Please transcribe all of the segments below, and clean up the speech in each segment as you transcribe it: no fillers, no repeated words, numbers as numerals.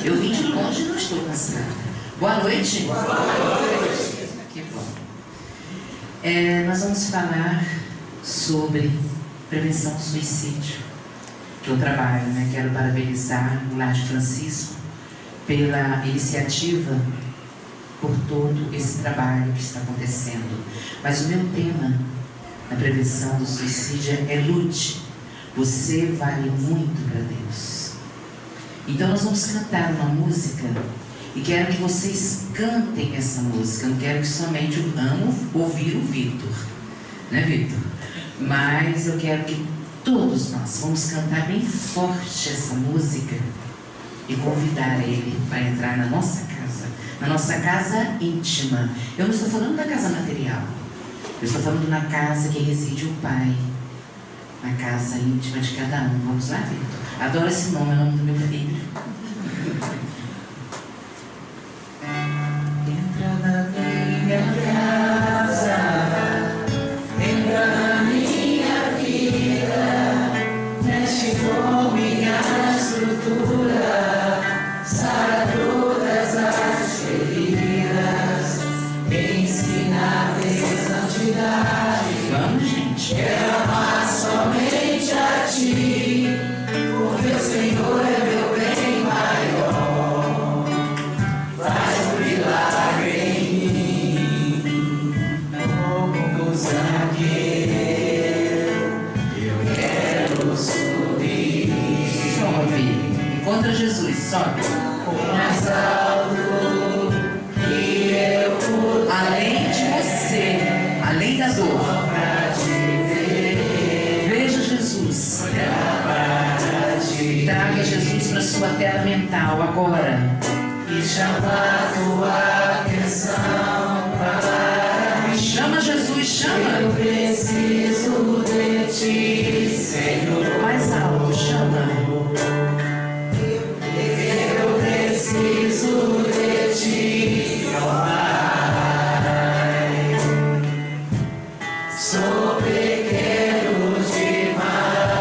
Eu vim de longe e não estou cansada. Boa noite. Boa noite. Que bom. Nós vamos falar sobre prevenção do suicídio, que eu trabalho, né? Quero parabenizar o Lar de Francisco pela iniciativa, por todo esse trabalho que está acontecendo. Mas o meu tema na prevenção do suicídio é lute. Você vale muito para Deus. Então nós vamos cantar uma música e quero que vocês cantem essa música. Eu não quero que somente eu amo ouvir o Vitor, né, Vitor? Mas eu quero que todos nós vamos cantar bem forte essa música e convidar ele para entrar na nossa casa íntima. Eu não estou falando da casa material, eu estou falando na casa que reside o Pai, na casa íntima de cada um. Vamos lá, Vitor? Adoro esse nome, é o nome do meu filho. Entra na minha casa, entra na minha vida, mexe com minha estrutura, sara todas as feridas, ensina a ter santidade. Vamos, gente. Quero amar somente a ti, porque o Senhor é meu bem maior. Faz um milagre em mim, como Zaqueu, eu quero subir. Sobe, encontra Jesus, sobe. Mais alto que eu puder, além de você, além da dor. Veja Jesus. Traga Jesus para sua tela mental agora. E chama a tua atenção para mim. Chama Jesus, chama. Eu preciso de ti, Senhor. Mais alto, chama. Eu preciso de ti, ó Pai. Sou pequeno demais,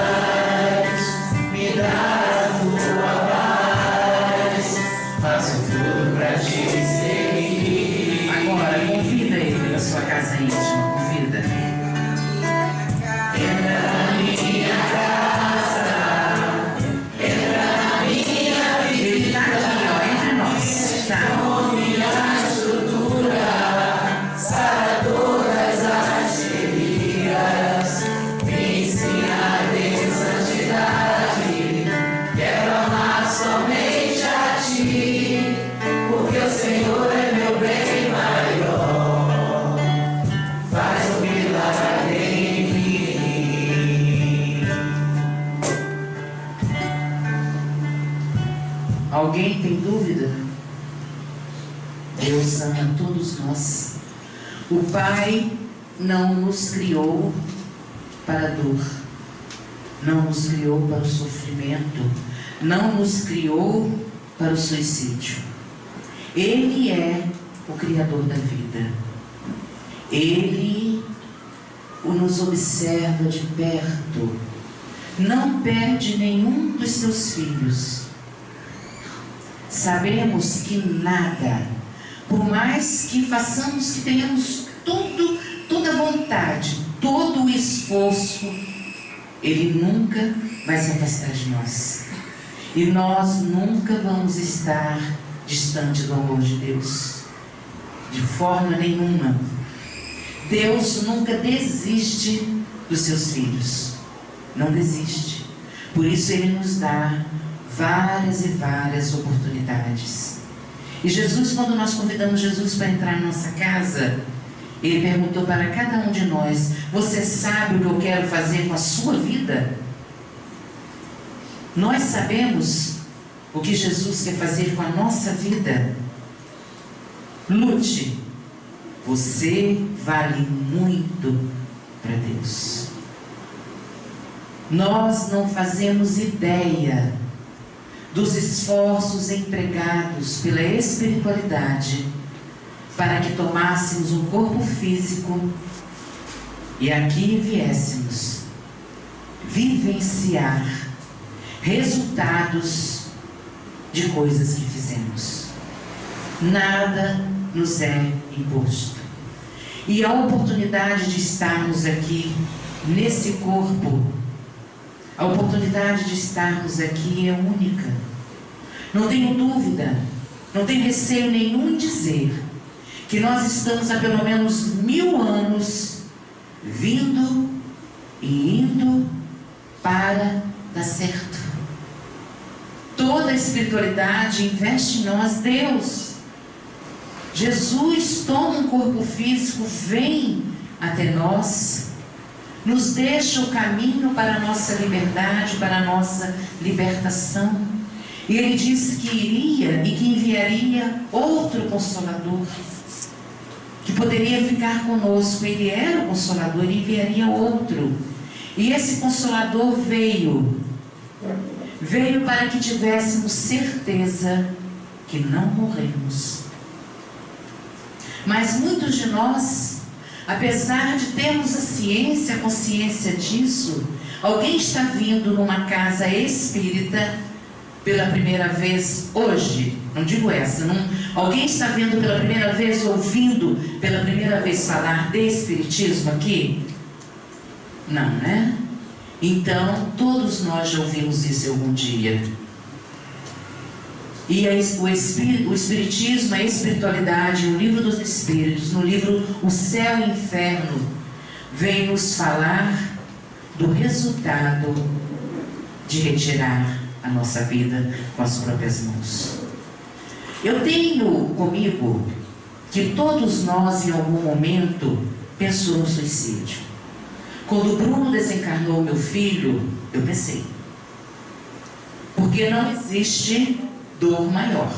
me dá a tua paz, faço tudo pra te seguir. Agora, convida ele na sua casa íntima, convida. Entra na minha casa, entra na minha vida. Ele tá aqui, ó, entre nós, tá? Com minha estrutura, sara todas as feridas, me ensina a ter santidade. Quero amar somente a ti, porque o Senhor é meu bem maior. Faz um milagre em mim. Alguém tem dúvida? Deus ama todos nós. O Pai não nos criou para a dor, não nos criou para o sofrimento, não nos criou para o suicídio. Ele é o Criador da vida. Ele nos observa de perto, não perde nenhum dos seus filhos. Sabemos que nada, por mais que façamos, que tenhamos toda a vontade, todo o esforço, Ele nunca vai se afastar de nós. E nós nunca vamos estar distante do amor de Deus, de forma nenhuma. Deus nunca desiste dos seus filhos, não desiste. Por isso Ele nos dá várias e várias oportunidades. E Jesus, quando nós convidamos Jesus para entrar na nossa casa, Ele perguntou para cada um de nós: você sabe o que eu quero fazer com a sua vida? Nós sabemos o que Jesus quer fazer com a nossa vida. Lute. Você vale muito para Deus. Nós não fazemos ideia dos esforços empregados pela espiritualidade para que tomássemos um corpo físico e aqui viéssemos vivenciar resultados de coisas que fizemos. Nada nos é imposto. E a oportunidade de estarmos aqui, nesse corpo, a oportunidade de estarmos aqui é única. Não tenho dúvida, não tenho receio nenhum em dizer que nós estamos há pelo menos 1000 anos vindo e indo para dar certo. Toda a espiritualidade investe em nós, Deus. Jesus toma um corpo físico, vem até nós, nos deixa o caminho para a nossa liberdade, para a nossa libertação. E Ele disse que iria e que enviaria outro Consolador, que poderia ficar conosco. Ele era o Consolador, Ele enviaria outro. E esse Consolador veio para que tivéssemos certeza que não morremos. Mas muitos de nós, apesar de termos a consciência disso, alguém está vindo numa casa espírita pela primeira vez hoje, não digo essa, não, alguém está vindo pela primeira vez, ouvindo pela primeira vez falar de espiritismo aqui? Não, né? Então, todos nós já ouvimos isso algum dia. E o Espiritismo, a espiritualidade, o livro dos Espíritos, no livro O Céu e o Inferno, vem nos falar do resultado de retirar a nossa vida com as próprias mãos. Eu tenho comigo que todos nós, em algum momento, pensou no suicídio. Quando o Bruno desencarnou, meu filho, eu pensei. Porque não existe dor maior.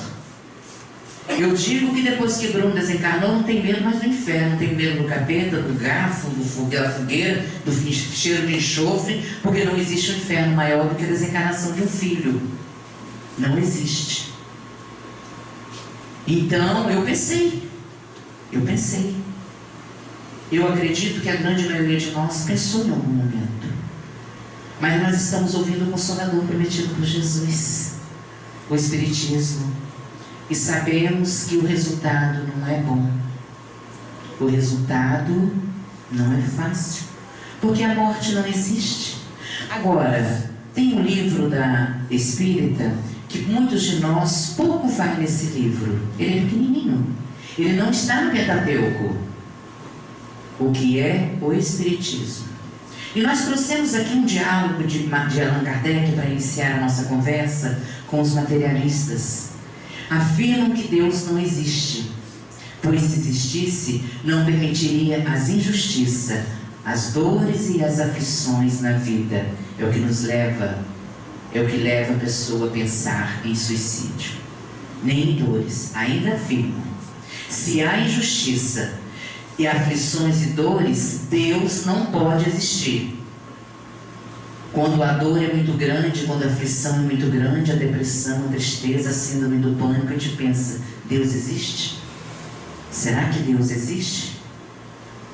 Eu digo que depois que Bruno desencarnou, não tem medo mais do inferno, não tem medo do capeta, do garfo, da fogueira, do cheiro de enxofre, porque não existe um inferno maior do que a desencarnação de um filho. Não existe. Então, eu pensei. Eu acredito que a grande maioria de nós pensou em algum momento. Mas nós estamos ouvindo o Consolador prometido por Jesus, o Espiritismo, e sabemos que o resultado não é bom. O resultado não é fácil, porque a morte não existe. Agora, tem um livro da Espírita que muitos de nós pouco vai nesse livro. Ele é pequenininho, ele não está no Pentateuco, o que é o Espiritismo. E nós trouxemos aqui um diálogo de Allan Kardec para iniciar a nossa conversa com os materialistas. Afirmam que Deus não existe, pois se existisse, não permitiria as injustiças, as dores e as aflições na vida. É o que leva a pessoa a pensar em suicídio. Nem em dores, ainda afirmam. Se há injustiça e aflições e dores, Deus não pode existir. Quando a dor é muito grande, quando a aflição é muito grande, a depressão, a tristeza, a síndrome do pânico, a gente pensa, Deus existe? Será que Deus existe?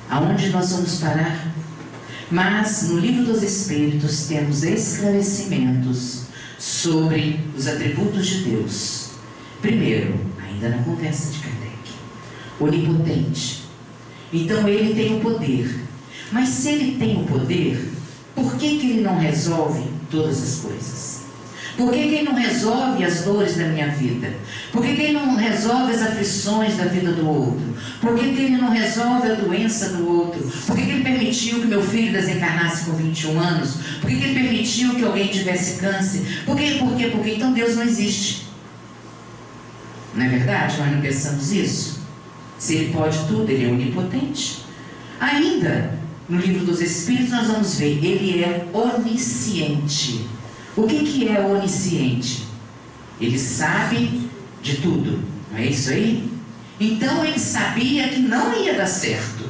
Aonde nós vamos parar? Mas no Livro dos Espíritos temos esclarecimentos sobre os atributos de Deus. Primeiro, ainda na conversa de Kardec, onipotente. Então Ele tem o poder. Mas se Ele tem o poder, por que Ele não resolve todas as coisas? Por que Ele não resolve as dores da minha vida? Por que Ele não resolve as aflições da vida do outro? Por que Ele não resolve a doença do outro? Por que Ele permitiu que meu filho desencarnasse com 21 anos? Por que Ele permitiu que alguém tivesse câncer? Por quê? Porque então Deus não existe. Não é verdade? Nós não pensamos isso? Se Ele pode tudo, Ele é onipotente. Ainda, no Livro dos Espíritos nós vamos ver, Ele é onisciente. O que é onisciente? Ele sabe de tudo, não é isso aí? Então Ele sabia que não ia dar certo.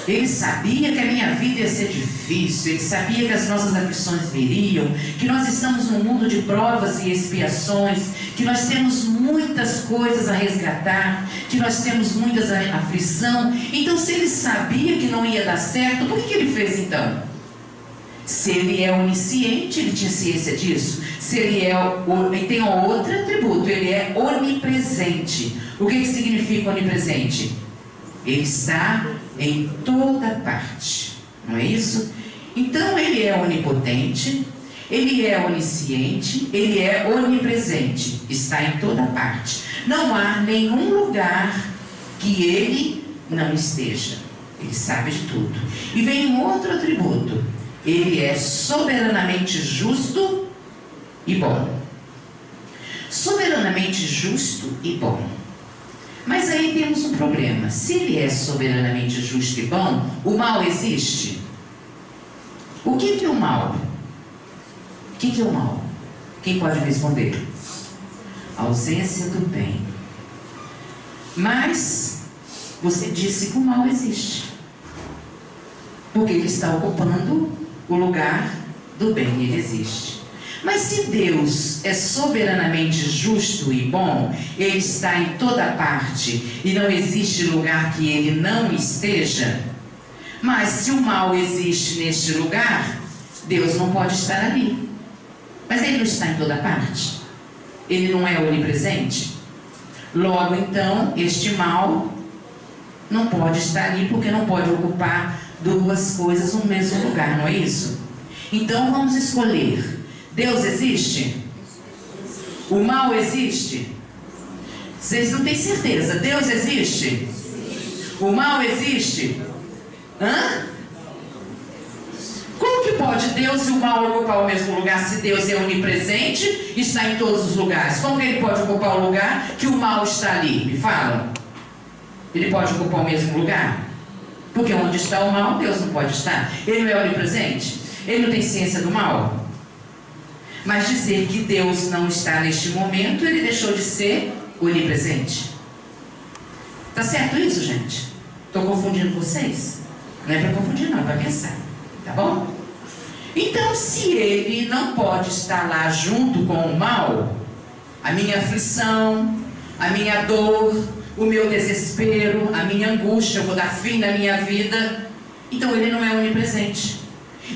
Ele sabia que a minha vida ia ser difícil. Ele sabia que as nossas aflições viriam, que nós estamos num mundo de provas e expiações, que nós temos muitas coisas a resgatar, que nós temos muitas aflição. Então, se Ele sabia que não ia dar certo, por que Ele fez então? Se Ele é onisciente, Ele tinha ciência disso. Se ele ele tem outro atributo, ele é onipresente. O que significa onipresente? Ele está em toda parte, não é isso? Então ele é onipotente, ele é onisciente, ele é onipresente, está em toda parte. Não há nenhum lugar que ele não esteja. Ele sabe de tudo. E vem um outro atributo. Ele é soberanamente justo e bom. Soberanamente justo e bom. Mas aí temos um problema. Se ele é soberanamente justo e bom, o mal existe? O que é o mal? O que é o mal? Quem pode responder? A ausência do bem. Mas você disse que o mal existe. Porque ele está ocupando o lugar do bem, ele existe. Mas se Deus é soberanamente justo e bom, ele está em toda parte e não existe lugar que ele não esteja. Mas se o mal existe neste lugar, Deus não pode estar ali. Mas ele não está em toda parte. Ele não é onipresente. Logo então, este mal não pode estar ali, porque não pode ocupar duas coisas no mesmo lugar, não é isso? Então vamos escolher. Deus existe? O mal existe? Vocês não têm certeza. Deus existe? O mal existe? Hã? Como que pode Deus e o mal ocupar o mesmo lugar se Deus é onipresente e está em todos os lugares? Como que ele pode ocupar o lugar que o mal está ali? Me falam. Ele pode ocupar o mesmo lugar? Porque onde está o mal, Deus não pode estar. Ele não é onipresente? Ele não tem ciência do mal? Mas dizer que Deus não está neste momento, ele deixou de ser onipresente. Tá certo isso, gente? Estou confundindo vocês? Não é para confundir não, é para pensar. Tá bom? Então, se ele não pode estar lá junto com o mal, a minha aflição, a minha dor, o meu desespero, a minha angústia, eu vou dar fim na minha vida, então ele não é onipresente.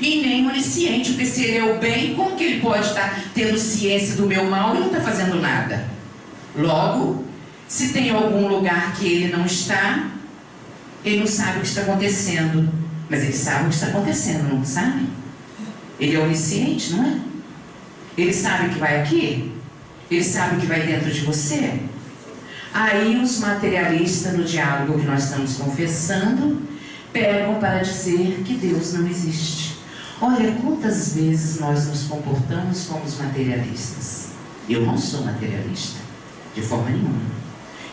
E nem onisciente, porque se ele é o bem, como que ele pode estar tendo ciência do meu mal e não está fazendo nada? Logo, se tem algum lugar que ele não está, ele não sabe o que está acontecendo. Mas ele sabe o que está acontecendo, não sabe? Ele é onisciente, não é? Ele sabe o que vai aqui? Ele sabe o que vai dentro de você? Aí os materialistas, no diálogo que nós estamos confessando, pegam para dizer que Deus não existe. Olha quantas vezes nós nos comportamos como os materialistas. Eu não sou materialista, de forma nenhuma.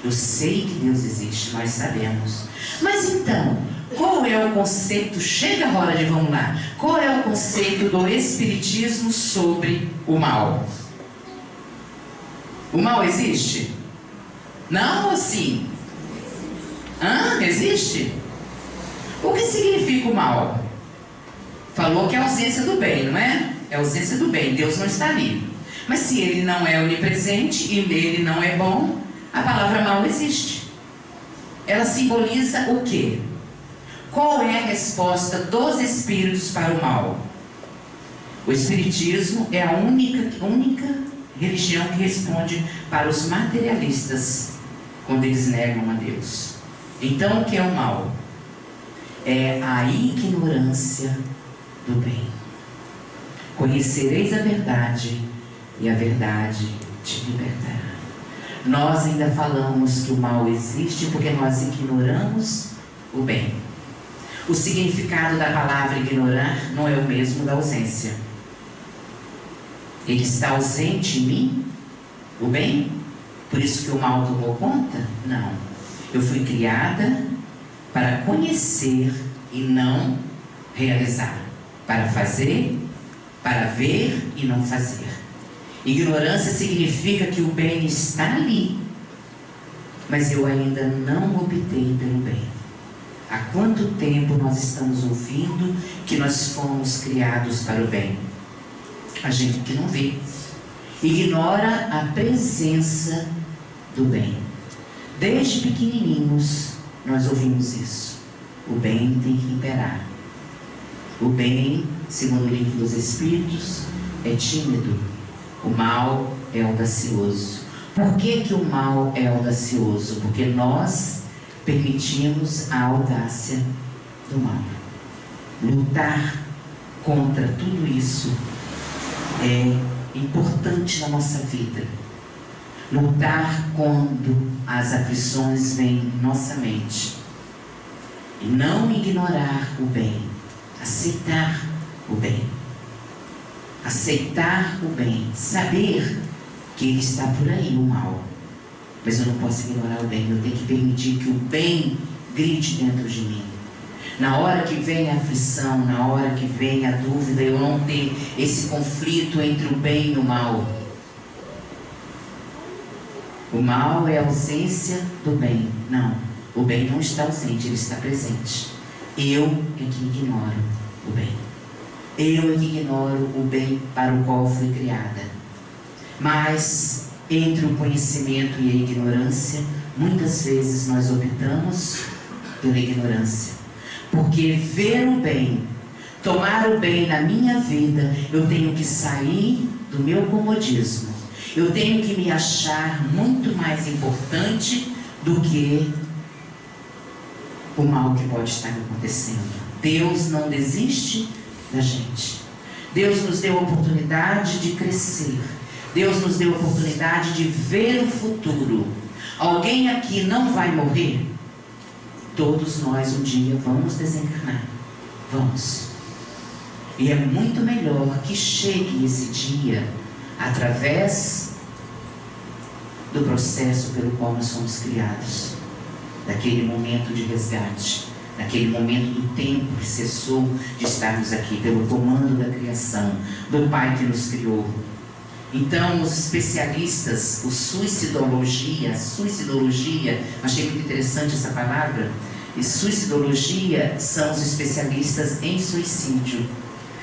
Eu sei que Deus existe, nós sabemos. Mas então, qual é o conceito? Chega a hora de vamos lá. Qual é o conceito do Espiritismo sobre o mal? O mal existe? Não ou sim? Existe? O que significa o mal? Falou que é a ausência do bem, não é? É a ausência do bem, Deus não está ali. Mas se ele não é onipresente e ele não é bom, a palavra mal existe. Ela simboliza o quê? Qual é a resposta dos espíritos para o mal? O Espiritismo é a única religião que responde para os materialistas quando eles negam a Deus. Então, o que é o mal? É a ignorância do bem. Conhecereis a verdade e a verdade te libertará. Nós ainda falamos que o mal existe porque nós ignoramos o bem. O significado da palavra ignorar não é o mesmo da ausência. Ele está ausente em mim, o bem? Por isso que o mal tomou conta? Não. Eu fui criada para conhecer e não realizar. Para fazer, para ver e não fazer. Ignorância significa que o bem está ali, mas eu ainda não optei pelo bem. Há quanto tempo nós estamos ouvindo que nós fomos criados para o bem? A gente que não vê. Ignora a presença do bem. Desde pequenininhos nós ouvimos isso. O bem tem que imperar. O bem, segundo o livro dos Espíritos, é tímido. O mal é audacioso. Por que o mal é audacioso? Porque nós permitimos a audácia do mal. Lutar contra tudo isso é importante na nossa vida. Lutar quando as aflições vêm em nossa mente. E não ignorar o bem. Aceitar o bem. Aceitar o bem. Saber que ele está por aí, o mal. Mas eu não posso ignorar o bem. Eu tenho que permitir que o bem grite dentro de mim. Na hora que vem a aflição, na hora que vem a dúvida, eu não ter esse conflito entre o bem e o mal. O mal é a ausência do bem. Não, o bem não está ausente, ele está presente. Eu é que ignoro o bem. Eu é que ignoro o bem para o qual fui criada. Mas entre o conhecimento e a ignorância, muitas vezes nós optamos pela ignorância. Porque ver o bem, tomar o bem na minha vida, eu tenho que sair do meu comodismo. Eu tenho que me achar muito mais importante do que o mal que pode estar acontecendo. Deus não desiste da gente. Deus nos deu a oportunidade de crescer. Deus nos deu a oportunidade de ver o futuro. Alguém aqui não vai morrer? Todos nós um dia vamos desencarnar. Vamos. E é muito melhor que chegue esse dia através do processo pelo qual nós somos criados. Daquele momento de resgate. Naquele momento do tempo que cessou de estarmos aqui, pelo comando da criação, do Pai que nos criou. Então, os especialistas, suicidologia, achei muito interessante essa palavra, e suicidologia são os especialistas em suicídio.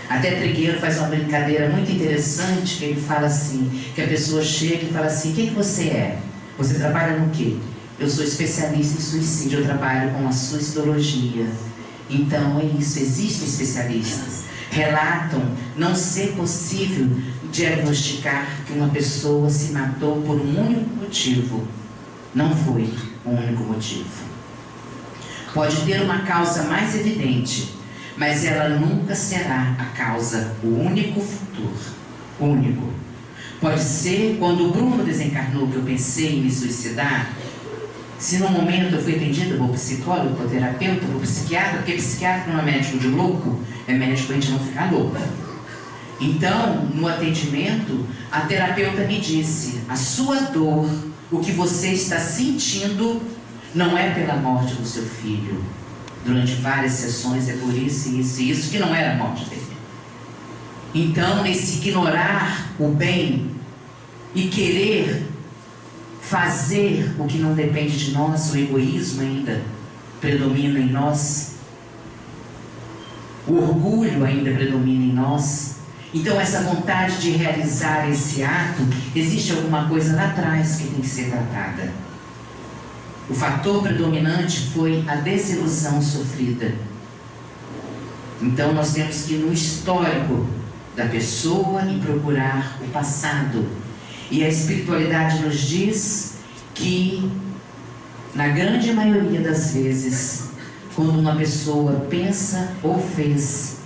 Até Trigueiro faz uma brincadeira muito interessante, que ele fala assim, que a pessoa chega e fala assim, o que você é? Você trabalha no quê? Eu sou especialista em suicídio, eu trabalho com a suicidologia. Então é isso, existem especialistas. Relatam não ser possível diagnosticar que uma pessoa se matou por um único motivo. Não foi o único motivo. Pode ter uma causa mais evidente, mas ela nunca será a causa, o único futuro. Único. Pode ser, quando o Bruno desencarnou, que eu pensei em me suicidar, se no momento eu fui atendida por psicólogo, por terapeuta, por psiquiatra, porque psiquiatra não é médico de louco, é médico para a gente não ficar louca. Então, no atendimento, a terapeuta me disse, a sua dor, o que você está sentindo, não é pela morte do seu filho. Durante várias sessões é por isso e isso e isso, que não era a morte dele. Então, nesse ignorar o bem e querer fazer o que não depende de nós, o egoísmo ainda predomina em nós, o orgulho ainda predomina em nós. Então essa vontade de realizar esse ato, existe alguma coisa lá atrás que tem que ser tratada. O fator predominante foi a desilusão sofrida. Então nós temos que ir no histórico da pessoa e procurar o passado. E a espiritualidade nos diz que, na grande maioria das vezes, quando uma pessoa pensa ou fez,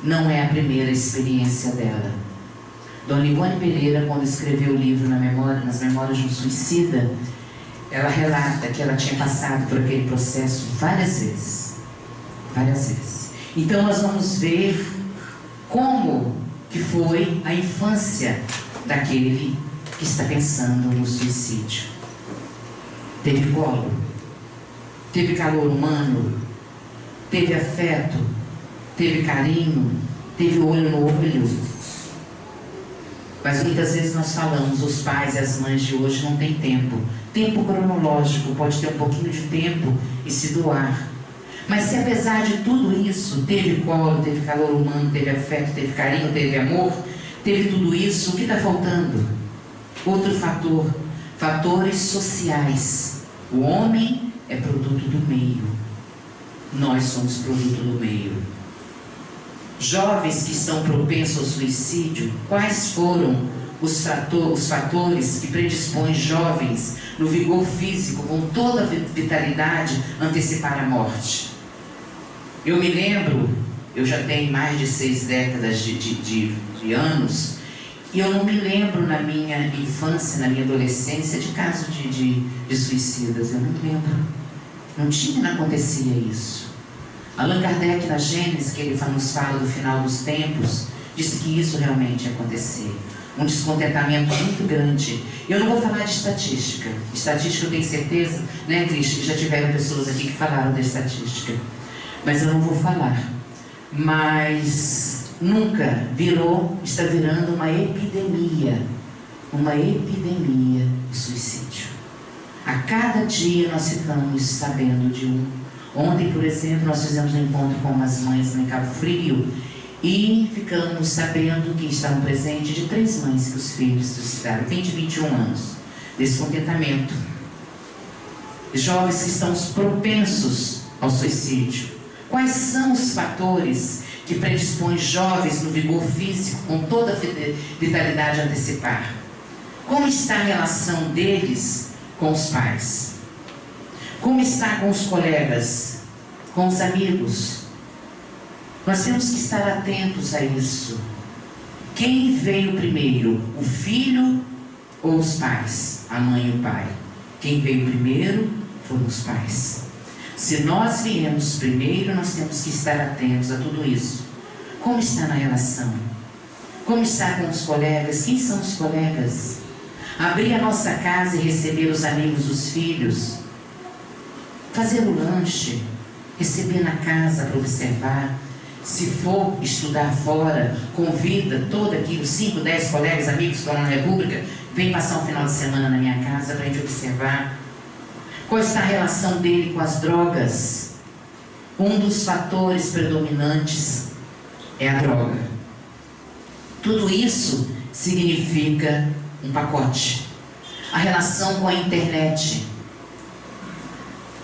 não é a primeira experiência dela. Dona Ivone Pereira, quando escreveu o livro Nas Memórias de um Suicida, ela relata que ela tinha passado por aquele processo várias vezes. Várias vezes. Então nós vamos ver como que foi a infância daquele que está pensando no suicídio. Teve colo, teve calor humano, teve afeto, teve carinho, teve olho no olho. Mas muitas vezes nós falamos, os pais e as mães de hoje não têm tempo. Tempo cronológico, pode ter um pouquinho de tempo e se doar. Mas se apesar de tudo isso, teve colo, teve calor humano, teve afeto, teve carinho, teve amor, teve tudo isso, o que está faltando? Outro fator, fatores sociais. O homem é produto do meio. Nós somos produto do meio. Jovens que estão propensos ao suicídio, quais foram os fatores que predispõem jovens no vigor físico, com toda a vitalidade, a antecipar a morte. Eu me lembro, eu já tenho mais de 6 décadas de anos, e eu não me lembro na minha infância, na minha adolescência, de casos de suicidas. Eu não me lembro. Não acontecia isso. Allan Kardec, na Gênesis, que ele nos fala do final dos tempos, disse que isso realmente ia acontecer. Um descontentamento muito grande. Eu não vou falar de estatística. Estatística eu tenho certeza, né, Cristian, que já tiveram pessoas aqui que falaram da estatística. Mas eu não vou falar. Mas nunca está virando uma epidemia o suicídio. A cada dia nós ficamos sabendo de um. Ontem, por exemplo, nós fizemos um encontro com umas mães em Cabo Frio e ficamos sabendo que estavam presentes de 3 mães que os filhos suicidaram, 20 e 21 anos. Descontentamento. Jovens que estão propensos ao suicídio. Quais são os fatores que predispõem jovens no vigor físico, com toda a vitalidade a antecipar? Como está a relação deles com os pais? Como está com os colegas, com os amigos? Nós temos que estar atentos a isso. Quem veio primeiro, o filho ou os pais? A mãe e o pai. Quem veio primeiro foram os pais. Se nós viemos primeiro, nós temos que estar atentos a tudo isso. Como está na relação? Como está com os colegas? Quem são os colegas? Abrir a nossa casa e receber os amigos dos filhos. Fazer o lanche. Receber na casa para observar. Se for estudar fora, convida todo aquilo, 5, 10 colegas, amigos que estão na República, vem passar um final de semana na minha casa para a gente observar. Qual está a relação dele com as drogas? Um dos fatores predominantes é a droga. Tudo isso significa um pacote. A relação com a internet.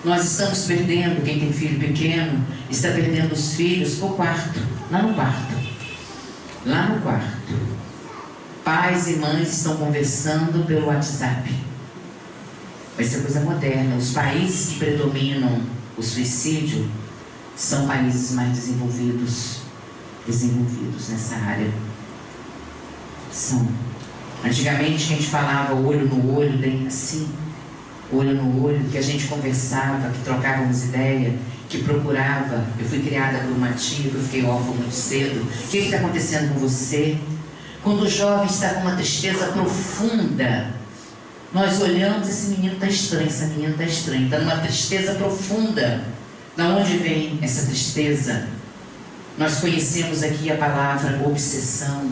Nós estamos perdendo, quem tem filho pequeno, está perdendo os filhos para o quarto, lá no quarto. Lá no quarto. Pais e mães estão conversando pelo WhatsApp. Vai ser coisa moderna. Os países que predominam o suicídio são países mais desenvolvidos nessa área. São. Antigamente a gente falava olho no olho, bem assim, olho no olho, que a gente conversava, que trocávamos ideia, que procurava. Eu fui criada por uma tia, eu fiquei órfã muito cedo. O que está acontecendo com você? Quando o jovem está com uma tristeza profunda, nós olhamos, esse menino está estranho, essa menina está estranha, está numa tristeza profunda. Da onde vem essa tristeza? Nós conhecemos aqui a palavra obsessão,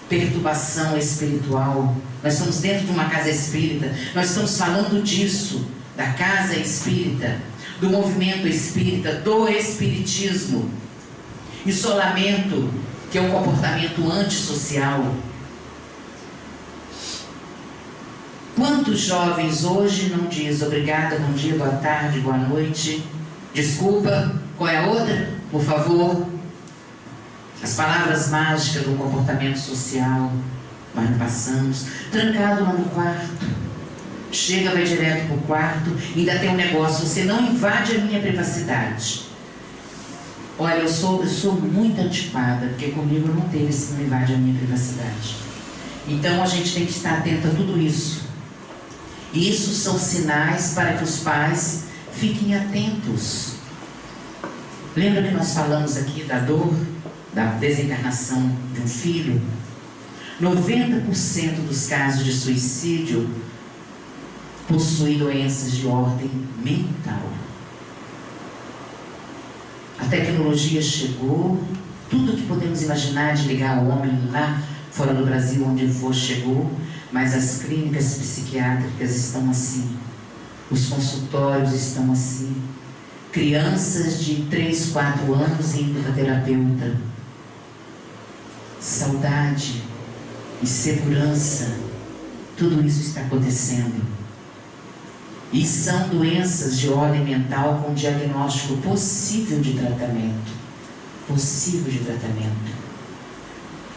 perturbação espiritual. Nós estamos dentro de uma casa espírita, nós estamos falando disso, da casa espírita, do movimento espírita, do espiritismo. Isolamento, que é um comportamento antissocial. Quantos jovens hoje não diz obrigada, bom dia, boa tarde, boa noite, desculpa, qual é a outra? Por favor. As palavras mágicas do comportamento social, nós não passamos. Trancado lá no quarto. Chega, vai direto para o quarto, ainda tem um negócio, você não invade a minha privacidade. Olha, eu sou muito antiquada, porque comigo não teve esse não invade a minha privacidade. Então a gente tem que estar atento a tudo isso. E isso são sinais para que os pais fiquem atentos. Lembra que nós falamos aqui da dor, da desencarnação de um filho? 90% dos casos de suicídio possuem doenças de ordem mental. A tecnologia chegou, tudo que podemos imaginar de ligar o homem lá fora do Brasil, onde for, chegou, mas as clínicas psiquiátricas estão assim, os consultórios estão assim, crianças de 3, 4 anos indo para terapeuta. Saudade, insegurança, tudo isso está acontecendo. E são doenças de ordem mental com diagnóstico possível de tratamento. Possível de tratamento.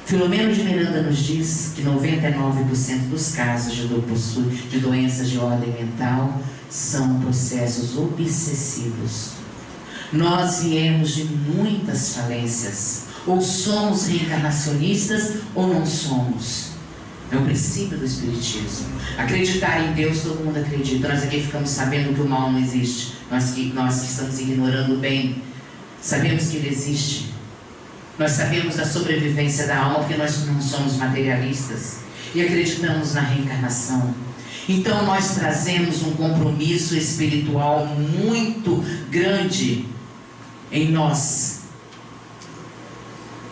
Filomeno de Miranda nos diz que 99% dos casos de doenças de ordem mental são processos obsessivos. Nós viemos de muitas falências. Ou somos reencarnacionistas ou não somos. É o princípio do Espiritismo. Acreditar em Deus, todo mundo acredita. Nós aqui ficamos sabendo que o mal não existe. Nós que estamos ignorando o bem, sabemos que ele existe. Nós sabemos da sobrevivência da alma, porque nós não somos materialistas. E acreditamos na reencarnação. Então nós trazemos um compromisso espiritual muito grande em nós.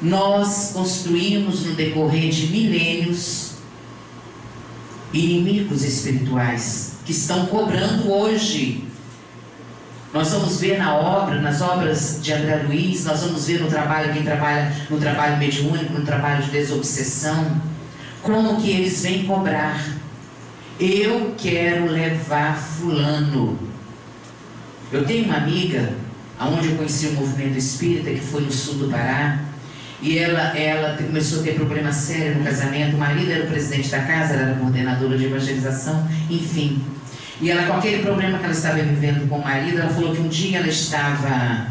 Nós construímos no decorrer de milênios inimigos espirituais que estão cobrando hoje. Nós vamos ver nas obras de André Luiz, nós vamos ver no trabalho, quem trabalha no trabalho mediúnico, no trabalho de desobsessão, como que eles vêm cobrar. Eu quero levar fulano. Eu tenho uma amiga, onde eu conheci o movimento espírita, que foi no sul do Pará, e ela começou a ter problema sério no casamento. O marido era o presidente da casa, ela era coordenadora de evangelização, enfim. E ela, com aquele problema que ela estava vivendo com o marido, ela falou que um dia ela estava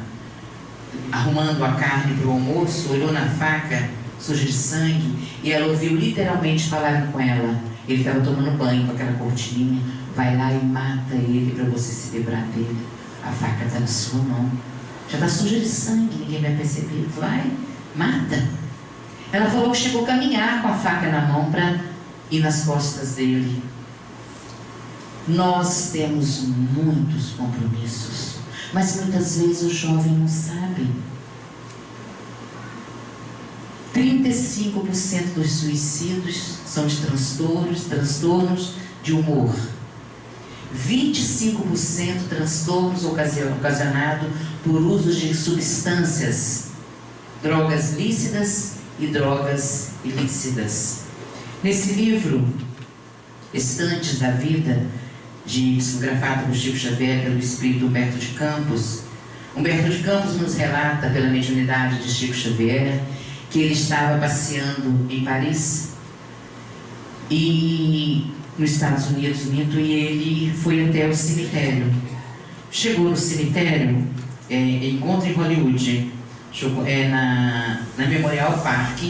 arrumando a carne para o almoço, olhou na faca suja de sangue, e ela ouviu literalmente falarem com ela. Ele estava tomando banho com aquela cortininha. Vai lá e mata ele para você se livrar dele. A faca está na sua mão. Já está suja de sangue, ninguém vai perceber. Vai, mata. Ela falou que chegou a caminhar com a faca na mão para ir nas costas dele. Nós temos muitos compromissos, mas muitas vezes o jovem não sabe. 35% dos suicídios são de transtornos de humor. 25% transtornos ocasionados por uso de substâncias, drogas lícitas e drogas ilícitas. Nesse livro, Estantes da Vida, psicografado por Chico Xavier pelo espírito Humberto de Campos, Humberto de Campos nos relata, pela mediunidade de Chico Xavier, que ele estava passeando em Paris e nos Estados Unidos, e ele foi até o cemitério. Chegou no cemitério, encontro em Hollywood, na Memorial Park,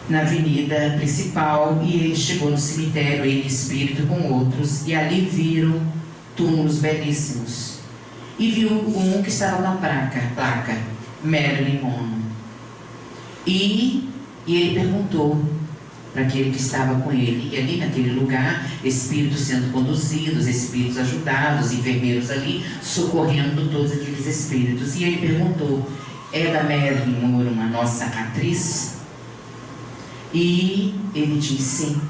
na avenida principal, e ele chegou no cemitério, ele espírito com outros, e ali viram túmulos belíssimos. E viu um que estava na placa Marilyn Monroe. E ele perguntou para aquele que estava com ele, e ali naquele lugar, espíritos sendo conduzidos, espíritos ajudados, enfermeiros ali, socorrendo todos aqueles espíritos. E ele perguntou: é da Marilyn Monroe uma nossa atriz? E ele disse: sim.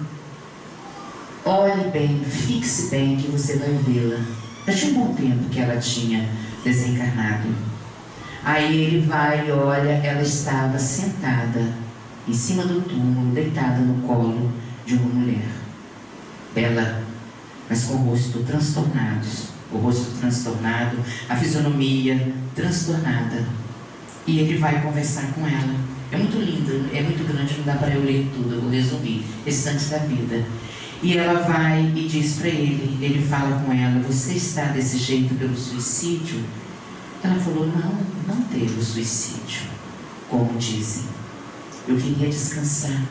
Olhe bem, fixe bem que você vai vê-la. Já tinha um bom tempo que ela tinha desencarnado. Aí ele vai e olha, ela estava sentada em cima do túmulo, deitada no colo de uma mulher. Bela, mas com o rosto transtornado. O rosto transtornado, a fisionomia transtornada. E ele vai conversar com ela. É muito lindo, é muito grande, não dá para eu ler tudo, eu vou resumir. Estantes da Vida. E ela vai e diz para ele fala com ela: você está desse jeito pelo suicídio? Ela falou: não teve o suicídio, como dizem. Eu queria descansar.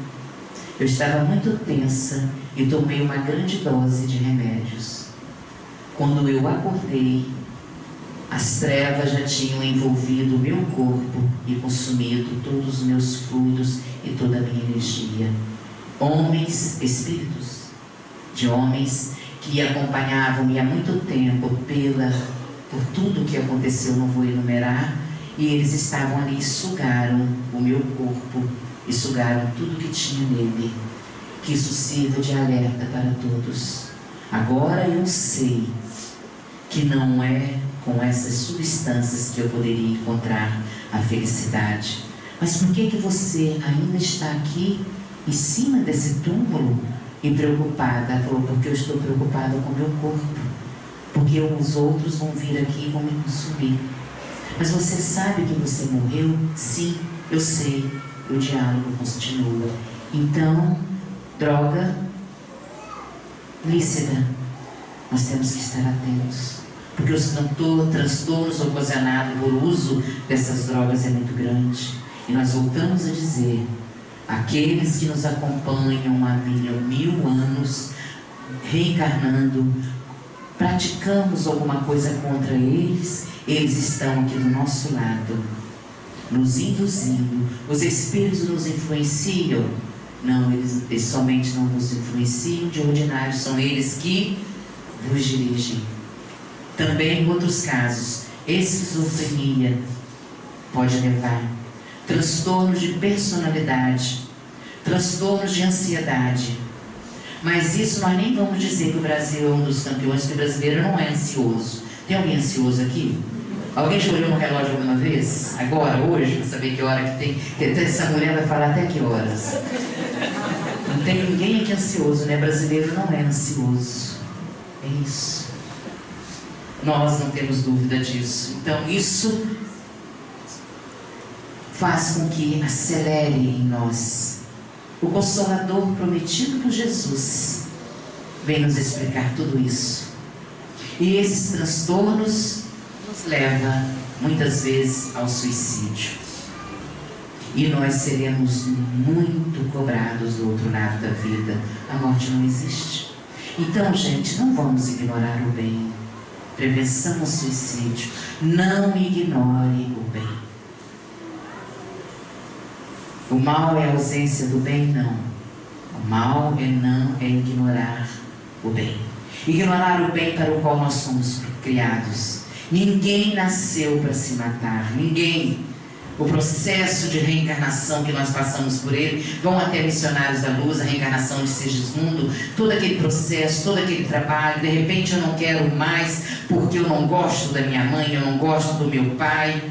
Eu estava muito tensa e tomei uma grande dose de remédios. Quando eu acordei, as trevas já tinham envolvido o meu corpo e consumido todos os meus fluidos e toda a minha energia. Homens, espíritos de homens que acompanhavam-me há muito tempo por tudo o que aconteceu, não vou enumerar, e eles estavam ali e sugaram o meu corpo e sugaram tudo que tinha nele. Que isso sirva de alerta para todos. Agora eu sei que não é com essas substâncias que eu poderia encontrar a felicidade. Mas por que você ainda está aqui em cima desse túmulo e preocupada? Ela falou: porque eu estou preocupada com o meu corpo, porque os outros vão vir aqui e vão me consumir. Mas você sabe que você morreu? Sim, eu sei. o diálogo continua. Então, droga lícita, nós temos que estar atentos, porque os transtornos ocasionados por uso dessas drogas é muito grande. E nós voltamos a dizer, aqueles que nos acompanham há 1000 anos, reencarnando, praticamos alguma coisa contra eles, eles estão aqui do nosso lado, nos induzindo. Os espíritos nos influenciam? Não, eles somente não nos influenciam de ordinário, são eles que vos dirigem. Também em outros casos, esquizofrenia pode levar, transtornos de personalidade, transtornos de ansiedade. Mas isso nós nem vamos dizer que o Brasil é um dos campeões, porque o brasileiro não é ansioso. Tem alguém ansioso aqui? Alguém já olhou no relógio alguma vez? Agora, hoje, para saber que hora que tem? Porque essa mulher vai falar até que horas. Não tem ninguém aqui ansioso, né? Brasileiro não é ansioso. É isso. Nós não temos dúvida disso. Então, isso faz com que acelere em nós. O Consolador prometido por Jesus vem nos explicar tudo isso. E esses transtornos nos levam, muitas vezes, ao suicídio. E nós seremos muito cobrados do outro lado da vida. A morte não existe. Então, gente, não vamos ignorar o bem. Prevenção ao suicídio. Não ignore o bem. O mal é a ausência do bem? Não. O mal é ignorar o bem. Ignorar o bem para o qual nós somos criados. Ninguém nasceu para se matar. Ninguém. O processo de reencarnação que nós passamos por ele, vão até Missionários da Luz, a reencarnação de Sigismundo, todo aquele processo, todo aquele trabalho. De repente eu não quero mais porque eu não gosto da minha mãe, eu não gosto do meu pai.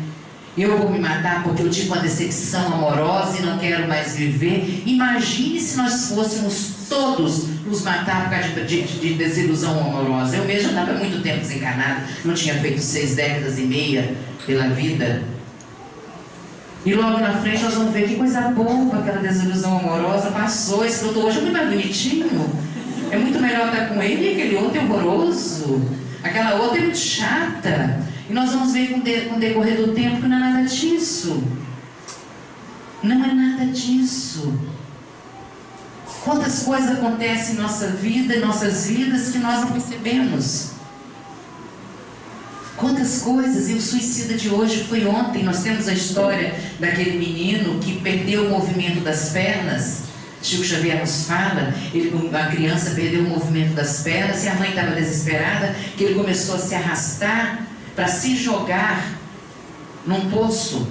Eu vou me matar porque eu tive uma decepção amorosa e não quero mais viver. Imagine se nós fôssemos todos nos matar por causa de desilusão amorosa. Eu mesmo estava muito tempo desencarnado, não tinha feito 6 décadas e meia pela vida. E logo na frente nós vamos ver que coisa boa, aquela desilusão amorosa passou. Esse doutor hoje é muito mais bonitinho. É muito melhor estar com ele e aquele outro é horroroso. Aquela outra é muito chata. E nós vamos ver com o decorrer do tempo que não é nada disso. Não é nada disso. Quantas coisas acontecem em nossa vida, em nossas vidas, que nós não percebemos. Quantas coisas. E o suicida de hoje foi ontem. Nós temos a história daquele menino que perdeu o movimento das pernas. Chico Xavier nos fala, a criança perdeu o movimento das pernas e a mãe estava desesperada, que ele começou a se arrastar para se jogar num poço.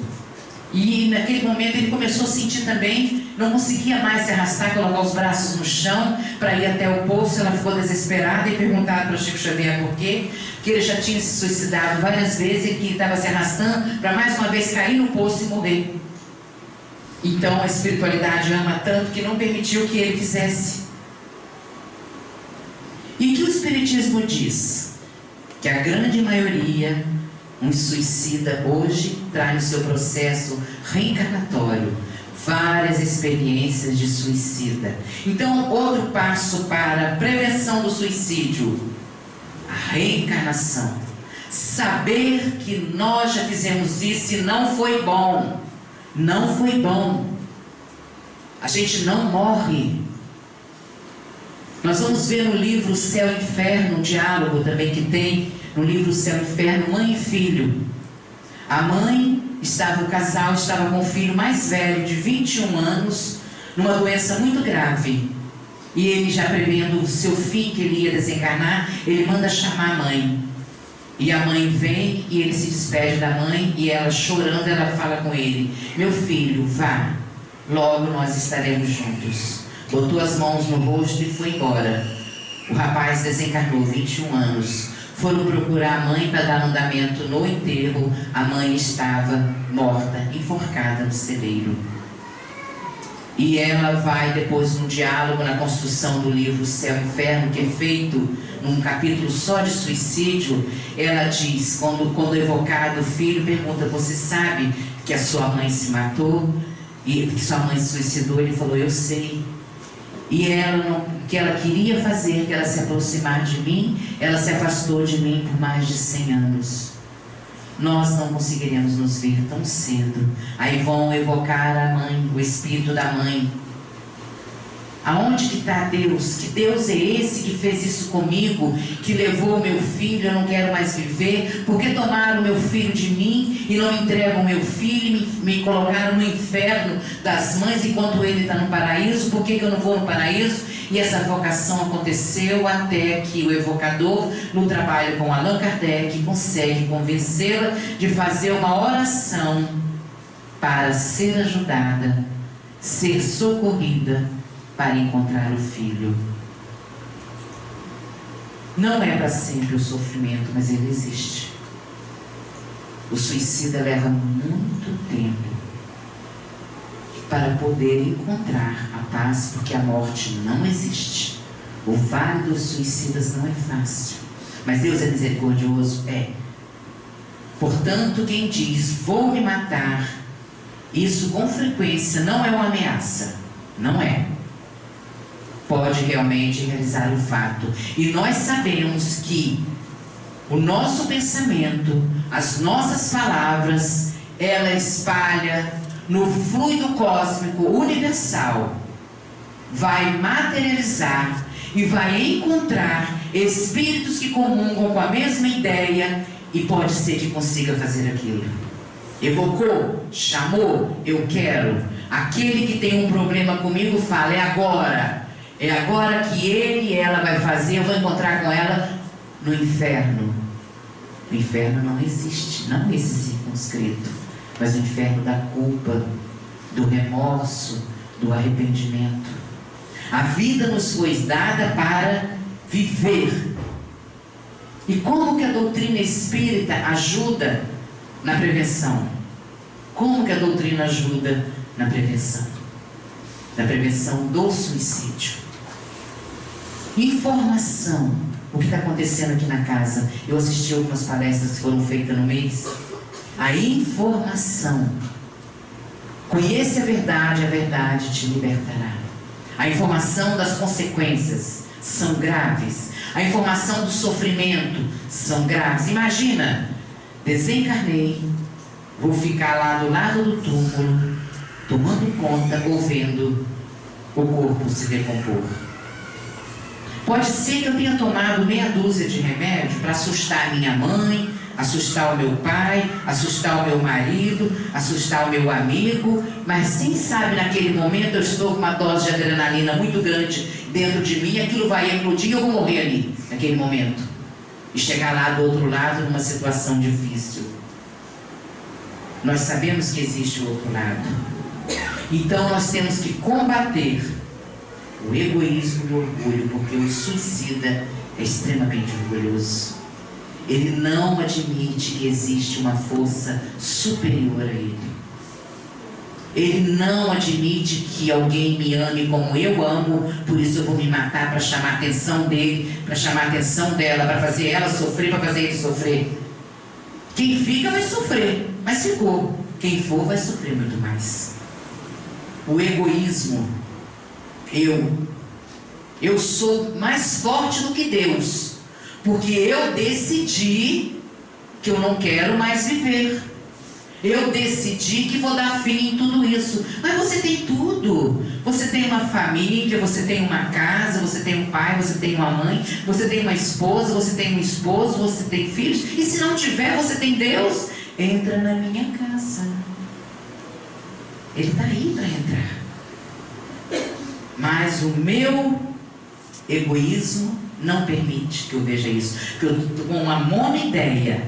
E naquele momento ele começou a sentir também, não conseguia mais se arrastar, colocar os braços no chão para ir até o poço. Ela ficou desesperada e perguntaram para o Chico Xavier por quê, que ele já tinha se suicidado várias vezes e que estava se arrastando para mais uma vez cair no poço e morrer. Então a espiritualidade ama tanto que não permitiu que ele fizesse. E que o Espiritismo diz? Que a grande maioria, um suicida hoje, traz no seu processo reencarnatório várias experiências de suicida. Então, outro passo para a prevenção do suicídio, a reencarnação. Saber que nós já fizemos isso e não foi bom. Não foi bom. A gente não morre. Nós vamos ver no livro Céu e Inferno, um diálogo também que tem no livro Céu e Inferno, mãe e filho. A mãe o casal estava com o filho mais velho, de 21 anos, numa doença muito grave. E ele, já prevendo o seu fim, que ele ia desencarnar, ele manda chamar a mãe. E a mãe vem e ele se despede da mãe e ela, chorando, ela fala com ele: meu filho, vá, logo nós estaremos juntos. Botou as mãos no rosto e foi embora. O rapaz desencarnou, 21 anos. Foram procurar a mãe para dar andamento no enterro. A mãe estava morta, enforcada no celeiro. E ela vai depois no diálogo, na construção do livro Céu e Inferno, que é feito num capítulo só de suicídio. Ela diz, quando evocado o filho, pergunta: você sabe que a sua mãe se matou? e que sua mãe se suicidou, ele falou, eu sei. E ela, o que ela queria fazer, que ela se aproximar de mim, ela se afastou de mim por mais de 100 anos. Nós não conseguiremos nos ver tão cedo. Aí vão evocar a mãe, o espírito da mãe. Aonde que está Deus? Que Deus é esse que fez isso comigo, que levou o meu filho, eu não quero mais viver? Por que tomaram o meu filho de mim e não entregam o meu filho e me colocaram no inferno das mães enquanto ele está no paraíso? Por que eu não vou no paraíso? E essa vocação aconteceu até que o evocador, no trabalho com Allan Kardec, consegue convencê-la de fazer uma oração para ser ajudada, ser socorrida, para encontrar o filho. Não é para sempre o sofrimento, mas ele existe. O suicida leva muito tempo para poder encontrar a paz, porque a morte não existe. O vale dos suicidas não é fácil, mas Deus é misericordioso, é. Portanto, quem diz, vou me matar, isso com frequência não é uma ameaça, não é. Pode realmente realizar o fato. E nós sabemos que o nosso pensamento, as nossas palavras, ela espalha no fluido cósmico universal, vai materializar e vai encontrar espíritos que comungam com a mesma ideia e pode ser que consiga fazer aquilo. Evocou, chamou, eu quero. Aquele que tem um problema comigo fala, é agora. É agora que ele e ela vai fazer, eu vou encontrar com ela no inferno. O inferno não existe, não esse circunscrito, mas o inferno da culpa, do remorso, do arrependimento. A vida nos foi dada para viver. E como que a doutrina espírita ajuda na prevenção? Como que a doutrina ajuda na prevenção? Na prevenção do suicídio. Informação. O que está acontecendo aqui na casa? Eu assisti algumas palestras que foram feitas no mês. A informação. Conheça a verdade te libertará. A informação das consequências são graves. A informação do sofrimento são graves. Imagina, desencarnei, vou ficar lá do lado do túmulo, tomando conta ou vendo o corpo se decompor. Pode ser que eu tenha tomado meia dúzia de remédio para assustar a minha mãe, assustar o meu pai, assustar o meu marido, assustar o meu amigo, mas quem sabe naquele momento eu estou com uma dose de adrenalina muito grande dentro de mim, aquilo vai explodir e eu vou morrer ali, naquele momento. E chegar lá do outro lado numa situação difícil. Nós sabemos que existe o outro lado. Então nós temos que combater o egoísmo e o orgulho, porque o suicida é extremamente orgulhoso. Ele não admite que existe uma força superior a ele. Ele não admite que alguém me ame como eu amo, por isso eu vou me matar para chamar a atenção dele, para chamar a atenção dela, para fazer ela sofrer, para fazer ele sofrer. Quem fica vai sofrer, mas ficou. Quem for vai sofrer muito mais. O egoísmo. Eu sou mais forte do que Deus, porque eu decidi que eu não quero mais viver. Eu decidi que vou dar fim em tudo isso. Mas você tem tudo. Você tem uma família, você tem uma casa, você tem um pai, você tem uma mãe, você tem uma esposa, você tem um esposo, você tem filhos. E se não tiver, você tem Deus. Entra na minha casa. Ele está aí para entrar. Mas o meu egoísmo não permite que eu veja isso. Porque eu estou com uma monoideia.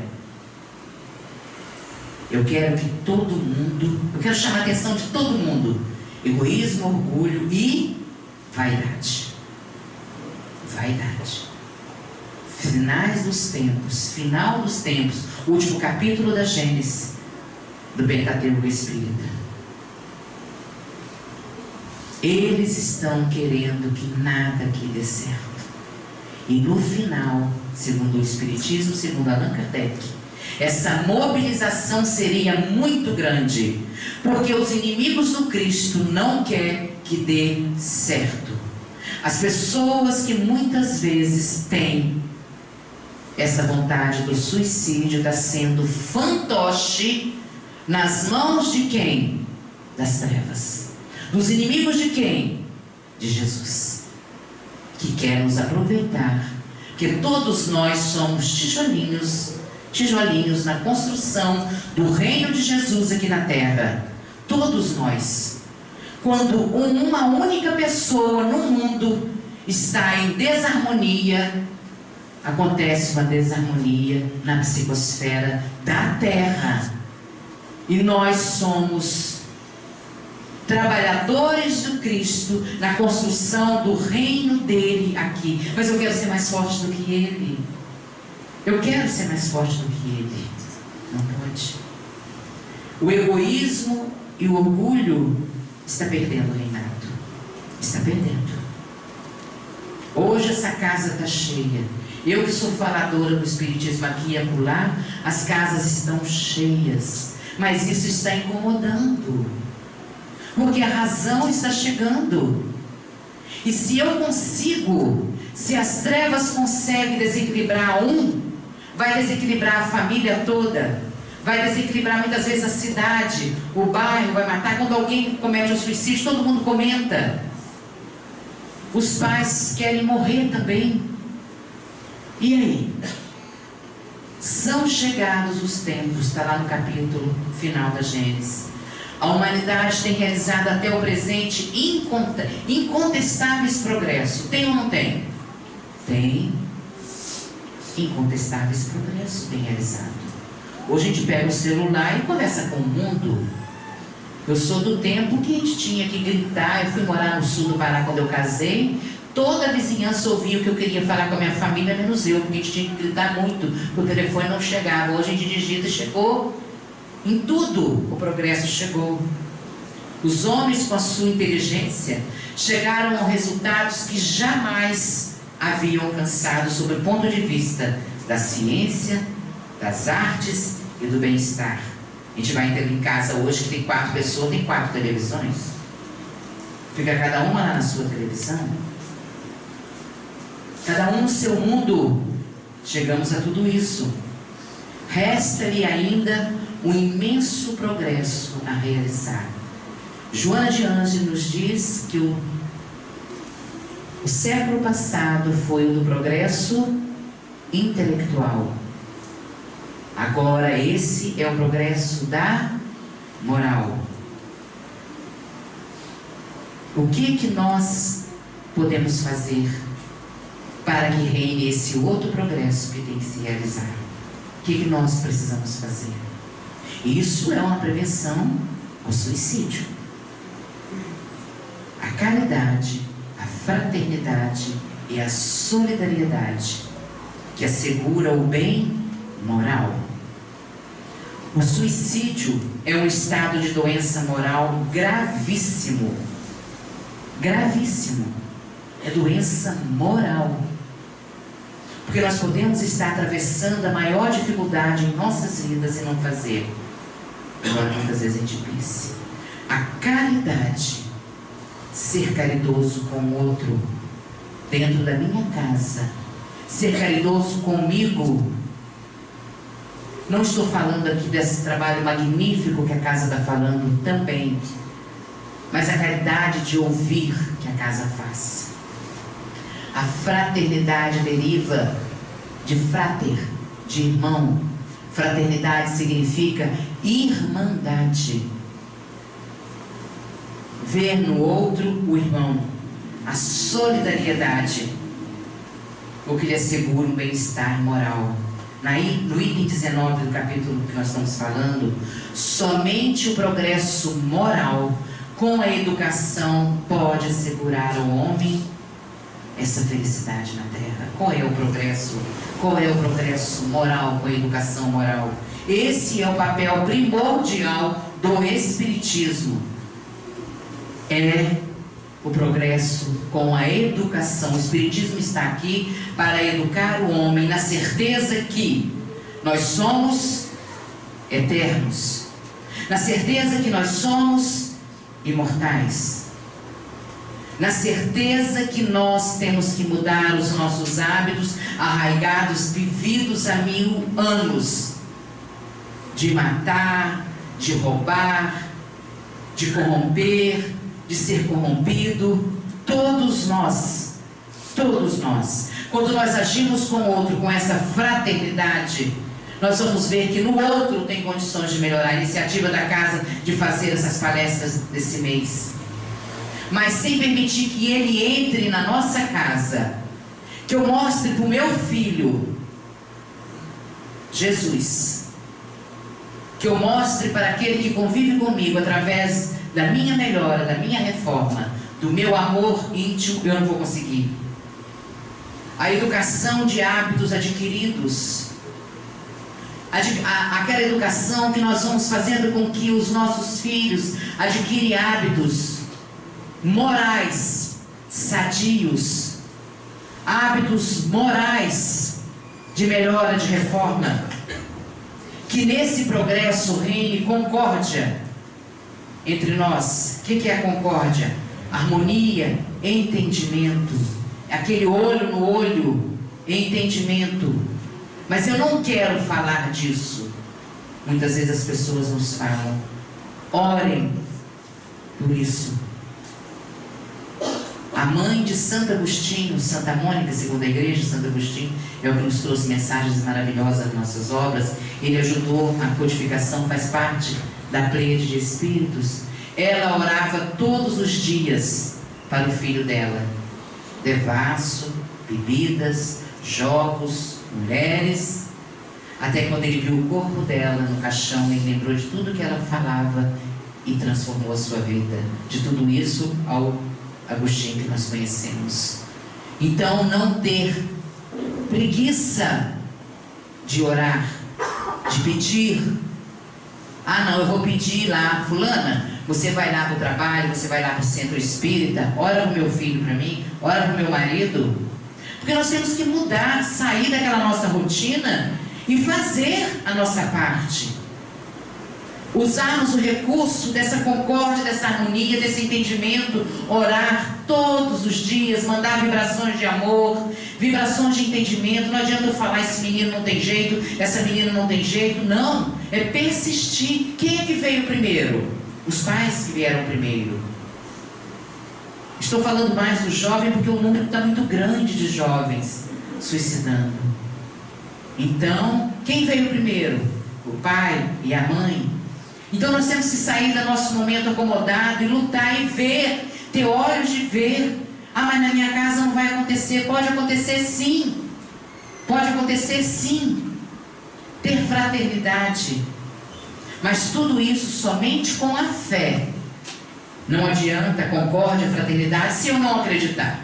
Eu quero que todo mundo, eu quero chamar a atenção de todo mundo. Egoísmo, orgulho e vaidade. Vaidade. Finais dos tempos, final dos tempos, último capítulo da Gênesis, do Pentateuco Espírita. Eles estão querendo que nada aqui dê certo. E no final, segundo o Espiritismo, segundo Allan Kardec, essa mobilização seria muito grande, porque os inimigos do Cristo não querem que dê certo. As pessoas que muitas vezes têm essa vontade do suicídio está sendo fantoche nas mãos de quem? Das trevas. Dos inimigos de quem? De Jesus, que quer nos aproveitar, porque todos nós somos tijolinhos na construção do reino de Jesus aqui na terra. Todos nós. Quando uma única pessoa no mundo está em desarmonia, acontece uma desarmonia na psicosfera da terra. E nós somos trabalhadores do Cristo na construção do reino dele aqui. Mas eu quero ser mais forte do que ele. Eu quero ser mais forte do que ele. Não pode. O egoísmo e o orgulho está perdendo o reinado. Está perdendo. Hoje essa casa está cheia. Eu que sou faladora do Espiritismo aqui e acolá, as casas estão cheias. Mas isso está incomodando. Porque a razão está chegando. E se eu consigo, se as trevas conseguem desequilibrar um, vai desequilibrar a família toda. Vai desequilibrar muitas vezes a cidade, o bairro, vai matar. Quando alguém comete um suicídio, todo mundo comenta. Os pais querem morrer também. E aí? São chegados os tempos, está lá no capítulo final da Gênesis. A humanidade tem realizado até o presente incontestáveis progressos. Tem ou não tem? Tem. Incontestáveis progressos tem realizado. Hoje a gente pega o celular e conversa com o mundo. Eu sou do tempo que a gente tinha que gritar. Eu fui morar no sul do Pará quando eu casei. Toda a vizinhança ouvia o que eu queria falar com a minha família, menos eu, porque a gente tinha que gritar muito, porque o telefone não chegava. Hoje a gente digita e chegou. Em tudo o progresso chegou. Os homens, com a sua inteligência, chegaram a resultados que jamais haviam alcançado sob o ponto de vista da ciência, das artes e do bem-estar. A gente vai entrar em casa hoje que tem 4 pessoas, tem 4 televisões. Fica cada uma lá na sua televisão. Cada um no seu mundo. Chegamos a tudo isso. Resta-lhe ainda um imenso progresso a realizar. Joana de Ângeles nos diz que o século passado foi o do progresso intelectual. Agora esse é o progresso da moral. O que nós podemos fazer para que reine esse outro progresso que tem que se realizar? O que nós precisamos fazer? Isso é uma prevenção ao suicídio. A caridade, a fraternidade e a solidariedade que assegura o bem moral. O suicídio é um estado de doença moral gravíssimo. Gravíssimo. É doença moral. Porque nós podemos estar atravessando a maior dificuldade em nossas vidas e não fazer. Agora, muitas vezes a gente pensa. A caridade, ser caridoso com o outro, dentro da minha casa, ser caridoso comigo. Não estou falando aqui desse trabalho magnífico que a casa está falando também, mas a caridade de ouvir que a casa faz. A fraternidade deriva de frater, de irmão. Fraternidade significa irmandade. Ver no outro o irmão. A solidariedade, o que lhe assegura um bem-estar moral. No item 19 do capítulo que nós estamos falando, somente o progresso moral com a educação pode assegurar ao homem essa felicidade na terra. Qual é o progresso? Qual é o progresso moral com a educação moral? Esse é o papel primordial do Espiritismo. É o progresso com a educação. O Espiritismo está aqui para educar o homem na certeza que nós somos eternos, na certeza que nós somos imortais, na certeza que nós temos que mudar os nossos hábitos arraigados, vividos há 1000 anos, de matar, de roubar, de corromper, de ser corrompido. Todos nós, quando nós agimos com o outro com essa fraternidade, nós vamos ver que no outro tem condições de melhorar. A iniciativa da casa de fazer essas palestras desse mês, mas sem permitir que ele entre na nossa casa, que eu mostre para o meu filho Jesus, que eu mostre para aquele que convive comigo, através da minha melhora, da minha reforma, do meu amor íntimo, eu não vou conseguir. A educação de hábitos adquiridos, aquela educação que nós vamos fazendo com que os nossos filhos adquirem hábitos morais, sadios, hábitos morais de melhora, de reforma, que nesse progresso reine concórdia entre nós. O que é a concórdia? Harmonia, entendimento, aquele olho no olho, entendimento. Mas eu não quero falar disso. Muitas vezes as pessoas nos falam: orem por isso. A mãe de Santo Agostinho, Santa Mônica, segundo a igreja, Santo Agostinho é o que nos trouxe mensagens maravilhosas nas nossas obras. Ele ajudou a codificação, faz parte da pleiade de espíritos. Ela orava todos os dias para o filho dela: devasso, bebidas, jogos, mulheres. Até quando ele viu o corpo dela no caixão, ele lembrou de tudo que ela falava e transformou a sua vida. De tudo isso ao Agostinho que nós conhecemos. Então, não ter preguiça de orar, de pedir. Ah, não, eu vou pedir lá, fulana, você vai lá para o trabalho, você vai lá para o centro espírita, ora para o meu filho para mim, ora para o meu marido. Porque nós temos que mudar, sair daquela nossa rotina e fazer a nossa parte. Usarmos o recurso dessa concórdia, dessa harmonia, desse entendimento, orar todos os dias, mandar vibrações de amor, vibrações de entendimento. Não adianta eu falar: esse menino não tem jeito, essa menina não tem jeito. Não, é persistir. Quem é que veio primeiro? Os pais que vieram primeiro. Estou falando mais do jovem porque o número está muito grande de jovens suicidando. Então, quem veio primeiro? O pai e a mãe. Então nós temos que sair do nosso momento acomodado e lutar e ver, ter olhos de ver. Ah, mas na minha casa não vai acontecer. Pode acontecer sim. Pode acontecer sim. Ter fraternidade. Mas tudo isso somente com a fé. Não adianta concórdia, fraternidade, se eu não acreditar.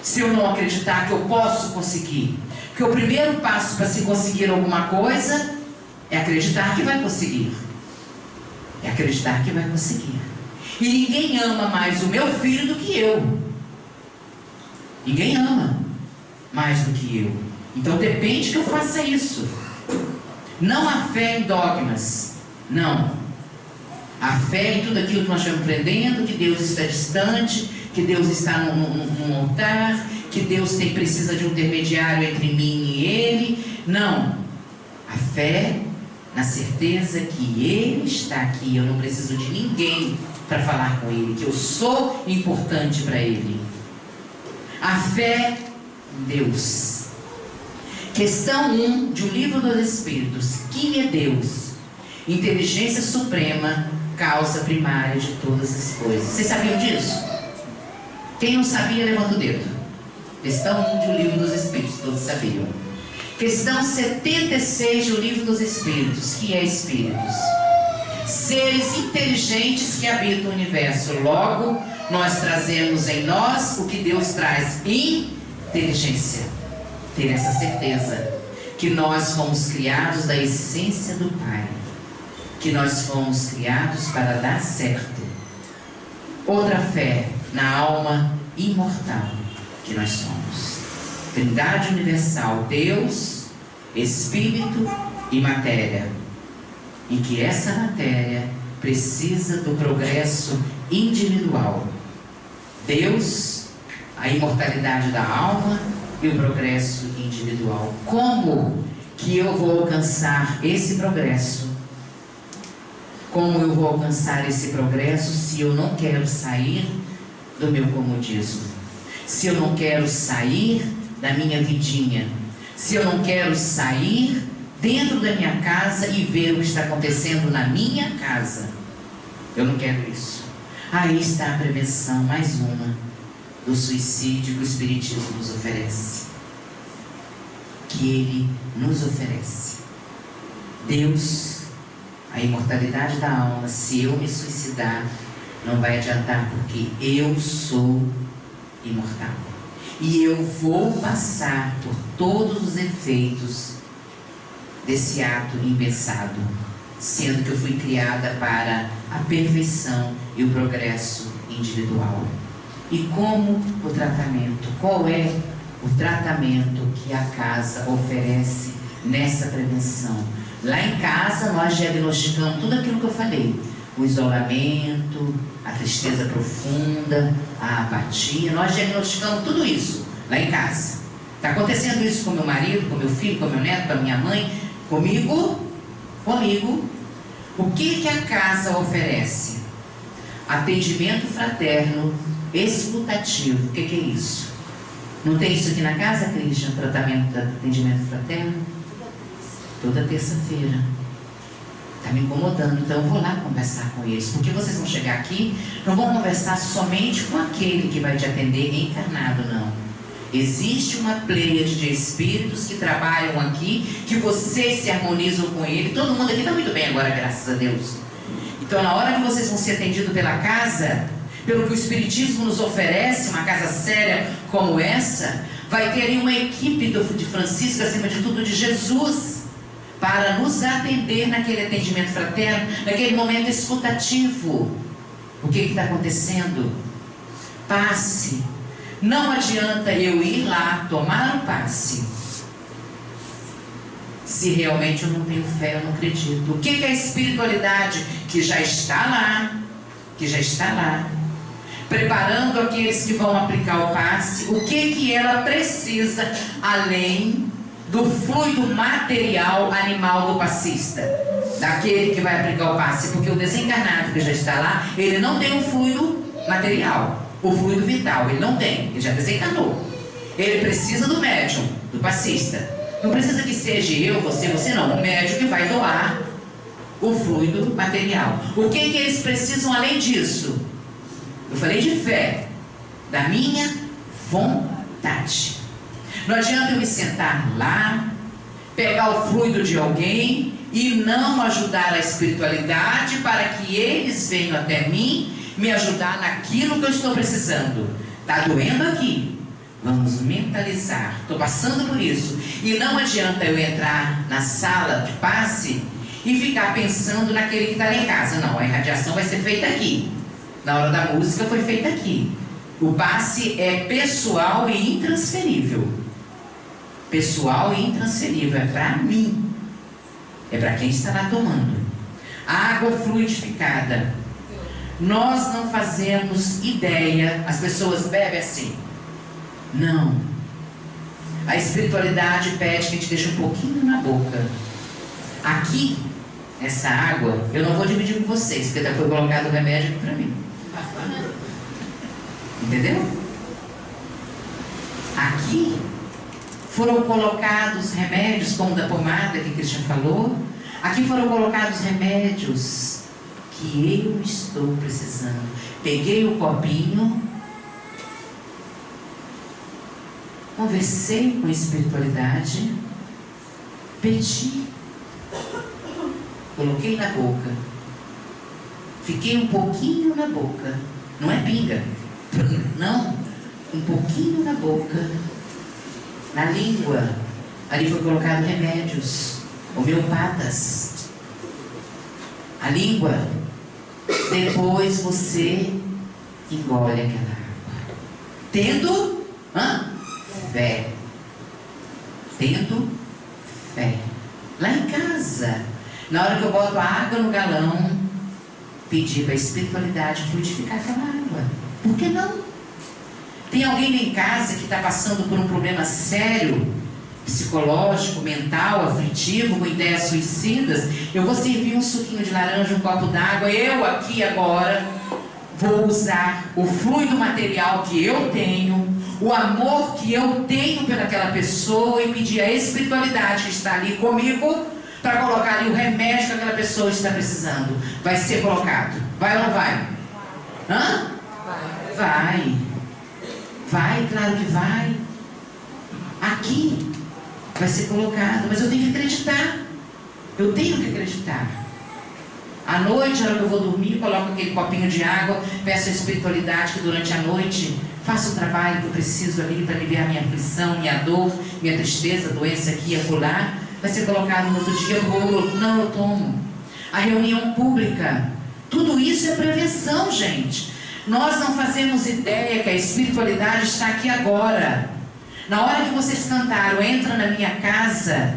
Se eu não acreditar que eu posso conseguir. Porque o primeiro passo para se conseguir alguma coisa é acreditar que vai conseguir. É acreditar que vai conseguir. E ninguém ama mais o meu filho do que eu. Ninguém ama mais do que eu. Então depende que eu faça isso. Não a fé em dogmas. Não. A fé em tudo aquilo que nós estamos aprendendo, que Deus está distante, que Deus está num altar, que Deus precisa de um intermediário entre mim e Ele. Não. A fé na certeza que Ele está aqui. Eu não preciso de ninguém para falar com Ele, que eu sou importante para Ele. A fé em Deus. Questão 1 de O Livro dos Espíritos. Quem é Deus? Inteligência suprema, causa primária de todas as coisas. Vocês sabiam disso? Quem não sabia, levanta o dedo. Questão 1 de O Livro dos Espíritos. Todos sabiam. Questão 76 do Livro dos Espíritos. Que é espíritos? Seres inteligentes que habitam o universo. Logo, nós trazemos em nós o que Deus traz: inteligência. Ter essa certeza que nós fomos criados da essência do Pai, que nós fomos criados para dar certo. Outra fé na alma imortal que nós somos. Trindade universal, Deus, Espírito e matéria. em que essa matéria precisa do progresso individual. Deus, a imortalidade da alma e o progresso individual. Como que eu vou alcançar esse progresso? Como eu vou alcançar esse progresso se eu não quero sair do meu comodismo? Se eu não quero sair da minha vidinha? Se eu não quero sair dentro da minha casa e ver o que está acontecendo na minha casa? Eu não quero isso. Aí está a prevenção, mais uma, do suicídio que o Espiritismo nos oferece. Que Ele nos oferece. Deus, a imortalidade da alma, se eu me suicidar, não vai adiantar, porque eu sou imortal. E eu vou passar por todos os efeitos desse ato impensado, sendo que eu fui criada para a perfeição e o progresso individual. E como o tratamento? Qual é o tratamento que a casa oferece nessa prevenção? Lá em casa nós diagnosticamos tudo aquilo que eu falei: o isolamento, a tristeza profunda, a apatia. Nós diagnosticamos tudo isso lá em casa. Está acontecendo isso com meu marido, com meu filho, com meu neto, com a minha mãe, comigo. O que a casa oferece? Atendimento fraterno, escutativo. O que é isso? Não tem isso aqui na casa, Cristian? Tratamento de atendimento fraterno? Toda terça-feira. Está me incomodando, então eu vou lá conversar com eles. Porque vocês vão chegar aqui, não vão conversar somente com aquele que vai te atender encarnado, não. Existe uma pleiade de espíritos que trabalham aqui, que vocês se harmonizam com ele. Todo mundo aqui está muito bem agora, graças a Deus. Então, na hora que vocês vão ser atendidos pela casa, pelo que o Espiritismo nos oferece, uma casa séria como essa, vai ter aí uma equipe de Francisco, acima de tudo de Jesus, para nos atender naquele atendimento fraterno, naquele momento escutativo. O que está acontecendo? Passe. Não adianta eu ir lá tomar um passe se realmente eu não tenho fé, eu não acredito. O que é a espiritualidade que já está lá, preparando aqueles que vão aplicar o passe? O que ela precisa além do fluido material animal do passista, daquele que vai aplicar o passe? Porque o desencarnado que já está lá, ele não tem um fluido material, o fluido vital, ele não tem, ele já desencarnou. Ele precisa do médium, do passista. Não precisa que seja eu, você não, o médium que vai doar o fluido material. O que eles precisam além disso? Eu falei de fé, da minha vontade. Não adianta eu me sentar lá, pegar o fluido de alguém e não ajudar a espiritualidade para que eles venham até mim me ajudar naquilo que eu estou precisando. Está doendo aqui, vamos mentalizar, estou passando por isso. E não adianta eu entrar na sala de passe e ficar pensando naquele que está lá em casa. Não, a irradiação vai ser feita aqui, na hora da música foi feita aqui. O passe é pessoal e intransferível. Pessoal e intransferível, é para mim, é para quem está lá tomando. A água fluidificada, nós não fazemos ideia. As pessoas bebem assim. Não. A espiritualidade pede que a gente deixe um pouquinho na boca. Aqui, essa água, eu não vou dividir com vocês, porque foi colocado o remédio aqui para mim. Entendeu? Aqui foram colocados remédios, como da pomada que o Cristian falou. Aqui foram colocados remédios que eu estou precisando. Peguei o copinho, conversei com a espiritualidade, pedi, coloquei na boca, fiquei um pouquinho na boca, não é pinga, não, um pouquinho na boca, na língua. Ali foi colocado remédios homeopatas, a língua. Depois você engole aquela água, tendo fé. Tendo fé. Lá em casa, Na hora que eu boto a água no galão, pedir para a espiritualidade fluidificar aquela água. Por que não? Tem alguém lá em casa que está passando por um problema sério, psicológico, mental, aflitivo, com ideias suicidas. Eu vou servir um suquinho de laranja, um copo d'água. Eu aqui agora vou usar o fluido material que eu tenho, o amor que eu tenho pelaquela pessoa e pedir a espiritualidade que está ali comigo para colocar ali o remédio que aquela pessoa está precisando. Vai ser colocado. Vai ou não vai? Hã? Vai. Vai, claro que vai. Aqui vai ser colocado, mas eu tenho que acreditar. Eu tenho que acreditar. À noite, na hora que eu vou dormir, coloco aquele copinho de água, peço a espiritualidade que durante a noite faça o trabalho que eu preciso ali para aliviar minha aflição, minha dor, minha tristeza, doença aqui e acolá. Vai ser colocado no outro dia, não eu tomo. A reunião pública, tudo isso é prevenção, gente. Nós não fazemos ideia que a espiritualidade está aqui agora. Na hora que vocês cantaram, entra na minha casa,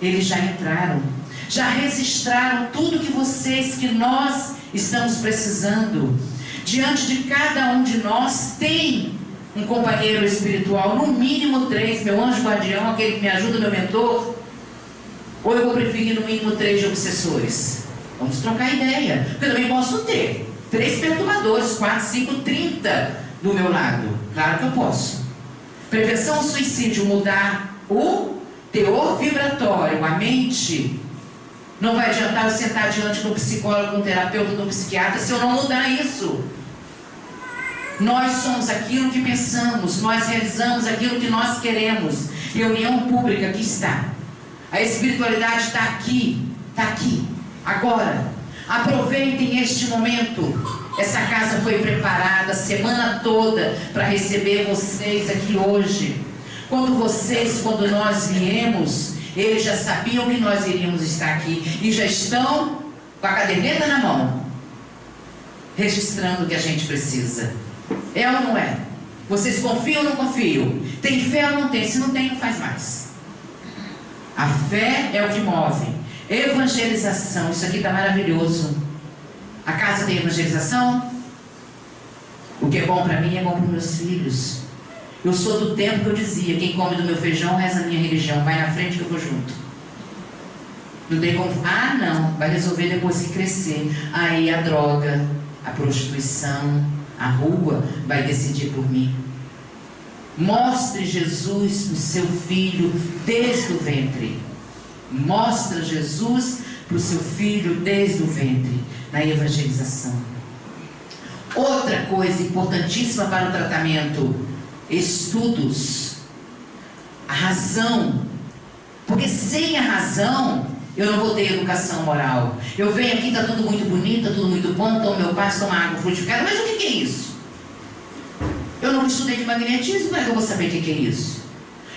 eles já entraram. Já registraram tudo que nós estamos precisando. Diante de cada um de nós tem um companheiro espiritual, no mínimo 3, meu anjo guardião, aquele que me ajuda, meu mentor. Ou eu vou preferir no mínimo 3 de obsessores? Vamos trocar ideia, porque eu também posso ter 3 perturbadores, 4, 5, 30 do meu lado. Claro que eu posso. Prevenção ao suicídio, mudar o teor vibratório, a mente. Não vai adiantar eu sentar diante de um psicólogo, de um terapeuta, de um psiquiatra, se eu não mudar isso. Nós somos aquilo que pensamos, nós realizamos aquilo que nós queremos. Reunião pública, aqui está. A espiritualidade está aqui, agora. Aproveitem este momento. Essa casa foi preparada a semana toda para receber vocês aqui hoje. Quando nós viemos, eles já sabiam que nós iríamos estar aqui e já estão com a caderneta na mão, registrando o que a gente precisa. É ou não é? Vocês confiam ou não confiam? Tem fé ou não tem? Se não tem, não faz mais. A fé é o que move. Evangelização, isso aqui está maravilhoso. A casa tem evangelização? O que é bom para mim é bom para os meus filhos. Eu sou do tempo que eu dizia: quem come do meu feijão reza a minha religião. Vai na frente que eu vou junto. Não tem como. Ah, não, vai resolver depois que crescer. Aí a droga, a prostituição, a rua vai decidir por mim. Mostre Jesus para o seu filho desde o ventre. Mostra Jesus para o seu filho desde o ventre, na evangelização. Outra coisa importantíssima para o tratamento: estudos. A razão. Porque sem a razão eu não vou ter educação moral. Eu venho aqui, está tudo muito bonito, está tudo muito bom, tomo meu passo, tomo água frutificada, mas o que é isso? Eu não estudei de magnetismo, como é que eu vou saber o que é isso?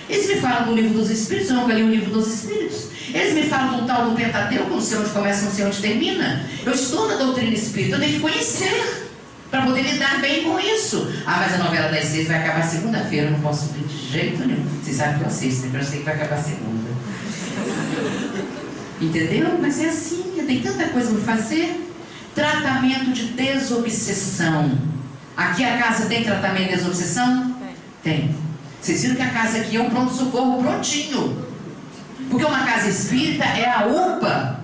Eles me falam do livro dos Espíritos, eu nunca li o livro dos Espíritos. Eles me falam do tal do Pentateuco, não sei onde começa, não sei onde termina. Eu estou na doutrina espírita, eu tenho que conhecer para poder lidar bem com isso. Ah, mas a novela das 6 vai acabar segunda-feira, eu não posso ver de jeito nenhum. Vocês sabem que eu assisto, então eu sei que vai acabar segunda. Entendeu? Mas é assim, tem tanta coisa para fazer. Tratamento de desobsessão. Aqui a casa tem tratamento de desobsessão? Tem. Vocês viram que a casa aqui é um pronto-socorro prontinho. Porque uma casa espírita é a UPA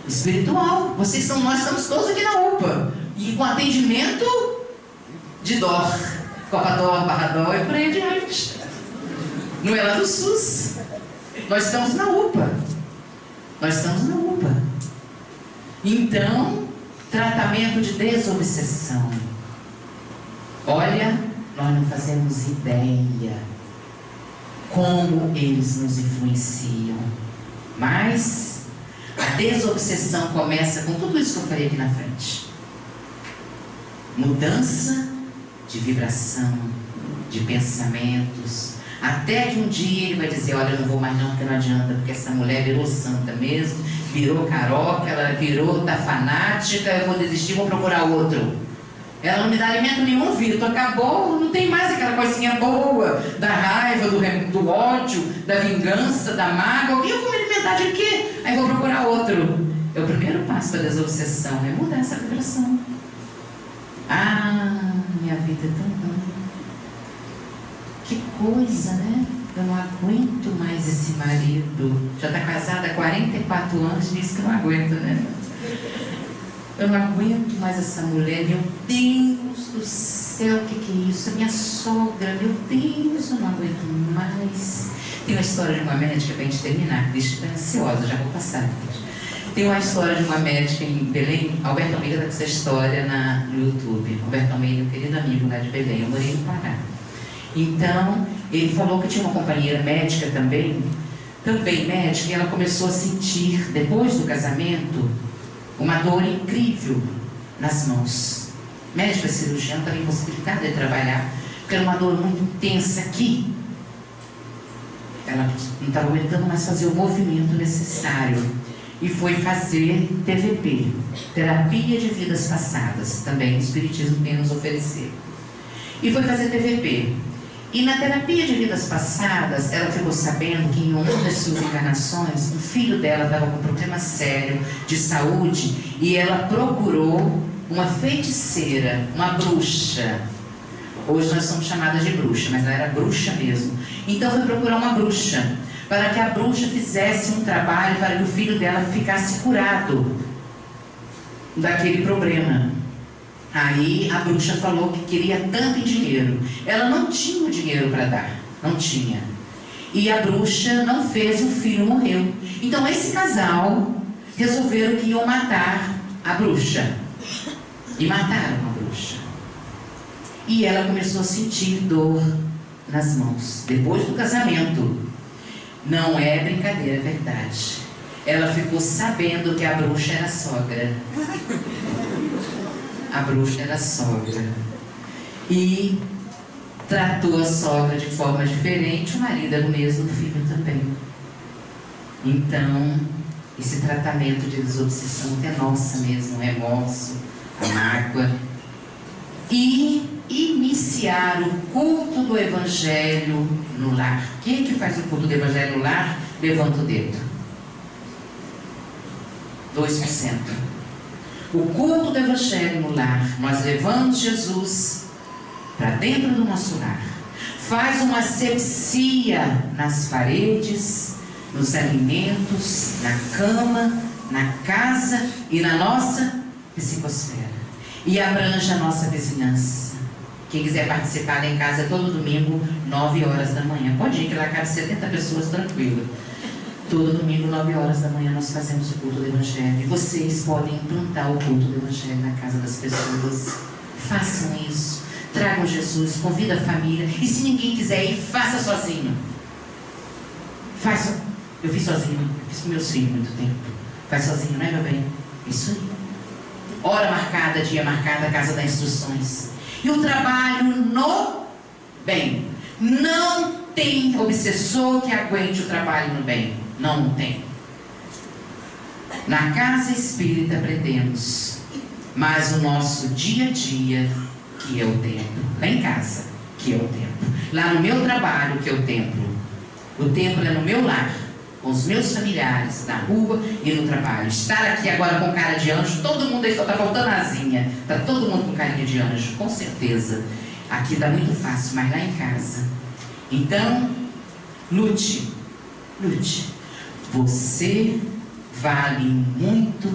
espiritual. Nós estamos todos aqui na UPA. E com atendimento de dó. Copa dó, barra dó e por aí adiante. Não é lá do SUS. Nós estamos na UPA. Então, tratamento de desobsessão. Olha, nós não fazemos ideia como eles nos influenciam. Mas a desobsessão começa com tudo isso que eu falei aqui na frente. Mudança de vibração, de pensamentos. Até que um dia ele vai dizer: olha, eu não vou mais não, porque não adianta, porque essa mulher virou santa mesmo, virou caroca, ela virou, tá fanática, eu vou desistir, vou procurar outro. Ela não me dá alimento nenhum, Vitor. Acabou, não tem mais aquela coisinha boa da raiva, do ódio, da vingança, da mágoa. E eu vou me alimentar de quê? Aí vou procurar outro. É o primeiro passo para a desobsessão, é mudar essa vibração. Ah, minha vida é tão ruim. Que coisa, né? Eu não aguento mais esse marido. Já está casada há 44 anos e diz que não aguenta, né? Eu não aguento mais essa mulher. Meu Deus do céu, o que é isso? A minha sogra, meu Deus, eu não aguento mais. Tem uma história de uma médica, para a gente terminar. Deixa eu estar ansiosa, já vou passar. Tem uma história de uma médica em Belém. Alberto Almeida está com essa história no YouTube. Alberto Almeida, um querido amigo lá de Belém. Eu morei no Pará. Então, ele falou que tinha uma companheira médica também médica, e ela começou a sentir, depois do casamento, uma dor incrível nas mãos. Médica cirurgiã estava impossibilitada de trabalhar, porque era uma dor muito intensa aqui. Ela não estava aguentando mais fazer o movimento necessário. E foi fazer TVP, Terapia de Vidas Passadas, também o Espiritismo tem nos oferecer. E foi fazer TVP. E na terapia de vidas passadas, ela ficou sabendo que em uma das suas encarnações, um filho dela estava com um problema sério de saúde e ela procurou uma feiticeira, uma bruxa. Hoje nós somos chamadas de bruxa, mas ela era bruxa mesmo. Então foi procurar uma bruxa, para que a bruxa fizesse um trabalho para que o filho dela ficasse curado daquele problema. Aí a bruxa falou que queria tanto em dinheiro. Ela não tinha o dinheiro para dar, não tinha. E a bruxa não fez, o filho morreu. Então esse casal resolveram que iam matar a bruxa. E mataram a bruxa. E ela começou a sentir dor nas mãos, depois do casamento. Não é brincadeira, é verdade. Ela ficou sabendo que a bruxa era sogra. A bruxa era sogra. E tratou a sogra de forma diferente, o marido era o mesmo, o filho também. Então, esse tratamento de desobsessão é nossa mesmo, o remorso, a mágoa. E iniciar o culto do Evangelho no lar. Quem que faz o culto do Evangelho no lar? Levanta o dedo. 2%. O culto do Evangelho no lar, nós levamos Jesus para dentro do nosso lar. Faz uma asepsia nas paredes, nos alimentos, na cama, na casa e na nossa psicosfera. E abrange a nossa vizinhança. Quem quiser participar lá em casa é todo domingo, 9 horas da manhã. Pode ir, que lá cabe 70 pessoas tranquilo. Todo domingo, 9 horas da manhã, nós fazemos o culto do Evangelho. E vocês podem implantar o culto do Evangelho na casa das pessoas. Façam isso. Tragam Jesus, convida a família. E se ninguém quiser ir, faça sozinho. Faça. Eu fiz sozinho, fiz com meus filhos muito tempo. Faz sozinho, né, meu bem? Isso aí. Hora marcada, dia marcado, a casa das instruções. E o trabalho no bem. Não tem obsessor que aguente o trabalho no bem. Não tem. Na casa espírita aprendemos, mas o nosso dia a dia, que é o templo. Lá em casa, que é o templo. Lá no meu trabalho, que é o templo. O templo é no meu lar, com os meus familiares, na rua e no trabalho. Estar aqui agora com cara de anjo, todo mundo aí só está faltando asinha. Está todo mundo com carinha de anjo, com certeza. Aqui dá muito fácil, mas lá em casa. Então, lute. Lute. Você vale muito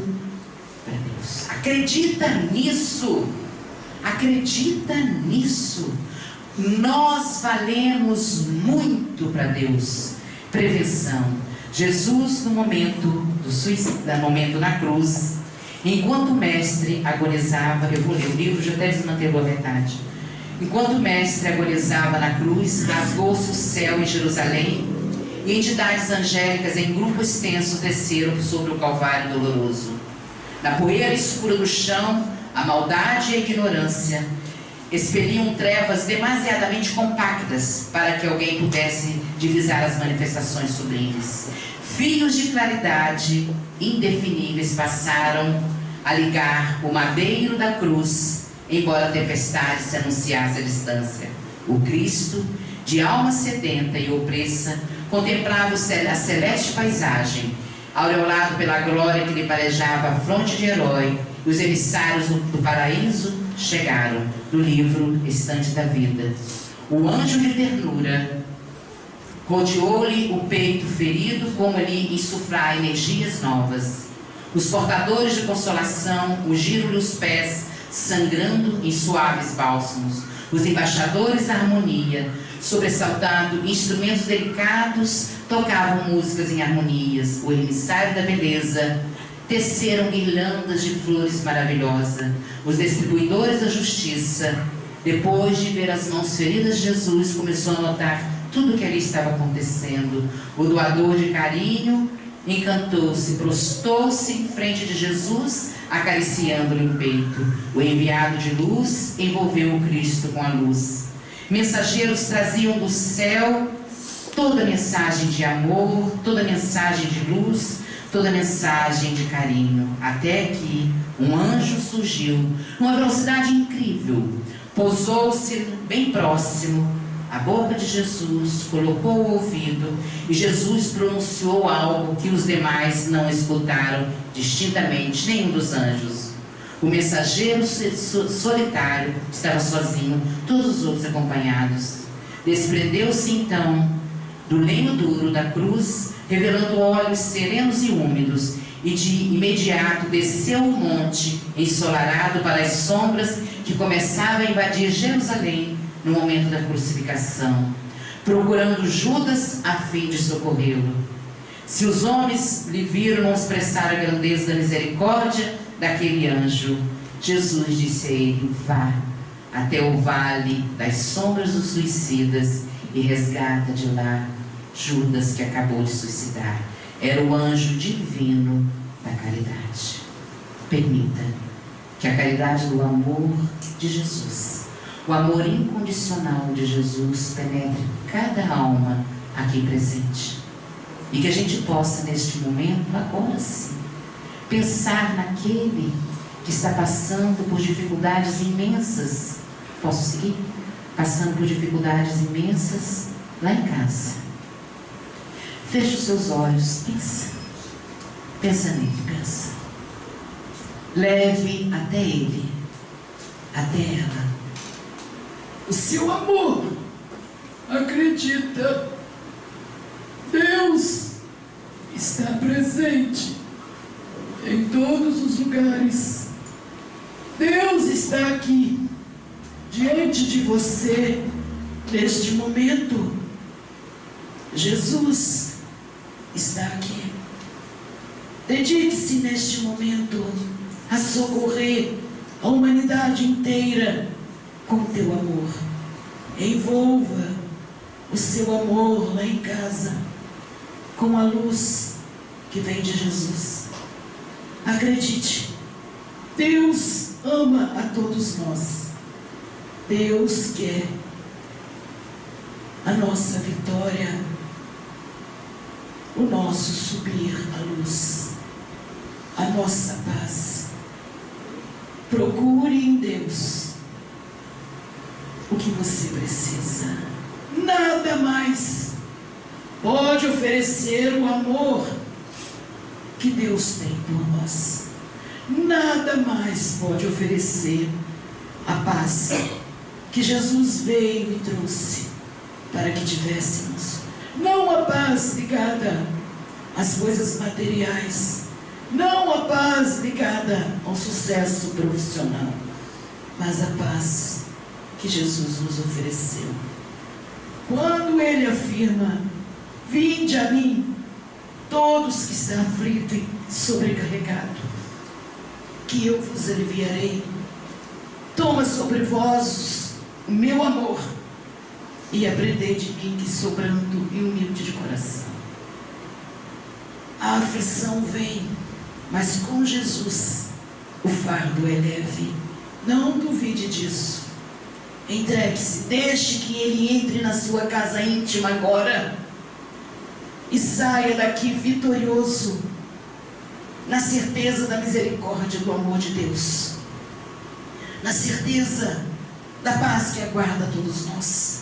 para Deus. Acredita nisso. Acredita nisso. Nós valemos muito para Deus. Prevenção. Jesus, no momento do suicídio, no momento na cruz, enquanto o mestre agonizava, eu vou ler o livro, já até desmanteve a metade. Enquanto o mestre agonizava na cruz, rasgou-se o céu em Jerusalém, e entidades angélicas em grupo extenso desceram sobre o Calvário doloroso. Na poeira escura do chão, a maldade e a ignorância expeliam trevas demasiadamente compactas para que alguém pudesse divisar as manifestações sublimes. Fios de claridade indefiníveis passaram a ligar o madeiro da cruz embora a tempestade se anunciasse à distância. O Cristo, de alma sedenta e opressa, contemplava a celeste paisagem, aureolado pela glória que lhe parejava a fronte de herói, e os emissários do paraíso chegaram, do livro Estante da Vida. O anjo de ternura rodeou-lhe o peito ferido, como lhe insuflar energias novas. Os portadores de consolação ungiram-lhe os pés, sangrando em suaves bálsamos. Os embaixadores da harmonia, sobressaltando instrumentos delicados, tocavam músicas em harmonias. O emissário da beleza teceram guirlandas de flores maravilhosas. Os distribuidores da justiça, depois de ver as mãos feridas de Jesus, começou a notar tudo o que ali estava acontecendo. O doador de carinho encantou-se, prostou-se em frente de Jesus, acariciando-lhe o peito. O enviado de luz envolveu o Cristo com a luz. Mensageiros traziam do céu toda mensagem de amor, toda mensagem de luz, toda mensagem de carinho, até que um anjo surgiu numa velocidade incrível, pousou-se bem próximo à boca de Jesus, colocou o ouvido, e Jesus pronunciou algo que os demais não escutaram distintamente, nenhum dos anjos. O mensageiro solitário estava sozinho, todos os outros acompanhados. Desprendeu-se então do lenho duro da cruz, revelando olhos serenos e úmidos, e de imediato desceu o monte ensolarado para as sombras que começavam a invadir Jerusalém no momento da crucificação, procurando Judas a fim de socorrê-lo. Se os homens lhe viram, não expressaram a grandeza da misericórdia daquele anjo. Jesus disse a ele: vá até o vale das sombras dos suicidas e resgata de lá Judas, que acabou de suicidar. Era o anjo divino da caridade. Permita que a caridade do amor de Jesus, o amor incondicional de Jesus, penetre cada alma aqui presente. E que a gente possa, neste momento, agora sim, pensar naquele que está passando por dificuldades imensas. Posso seguir? Passando por dificuldades imensas lá em casa. Feche os seus olhos, pensa nele, pensa. Leve até ele, até ela, o seu amor. Acredita, Deus está presente em todos os lugares. Deus está aqui, diante de você, neste momento. Jesus está aqui. Dedique-se neste momento a socorrer a humanidade inteira com teu amor. Envolva o seu amor lá em casa com a luz que vem de Jesus. Acredite, Deus ama a todos nós. Deus quer a nossa vitória, o nosso subir à luz, a nossa paz. Procure em Deus o que você precisa. Nada mais pode oferecer o amor que Deus tem por nós. Nada mais pode oferecer a paz que Jesus veio e trouxe para que tivéssemos. Não a paz ligada às coisas materiais, não a paz ligada ao sucesso profissional, mas a paz que Jesus nos ofereceu. Quando Ele afirma: vinde a mim, todos que estão aflitos e sobrecarregados, que eu vos aliviarei. Toma sobre vós o meu amor e aprendei de mim, que sou brando e humilde de coração. A aflição vem, mas com Jesus o fardo é leve. Não duvide disso. Entregue-se, deixe que Ele entre na sua casa íntima agora e saia daqui vitorioso, na certeza da misericórdia e do amor de Deus. na certeza da paz que aguarda todos nós,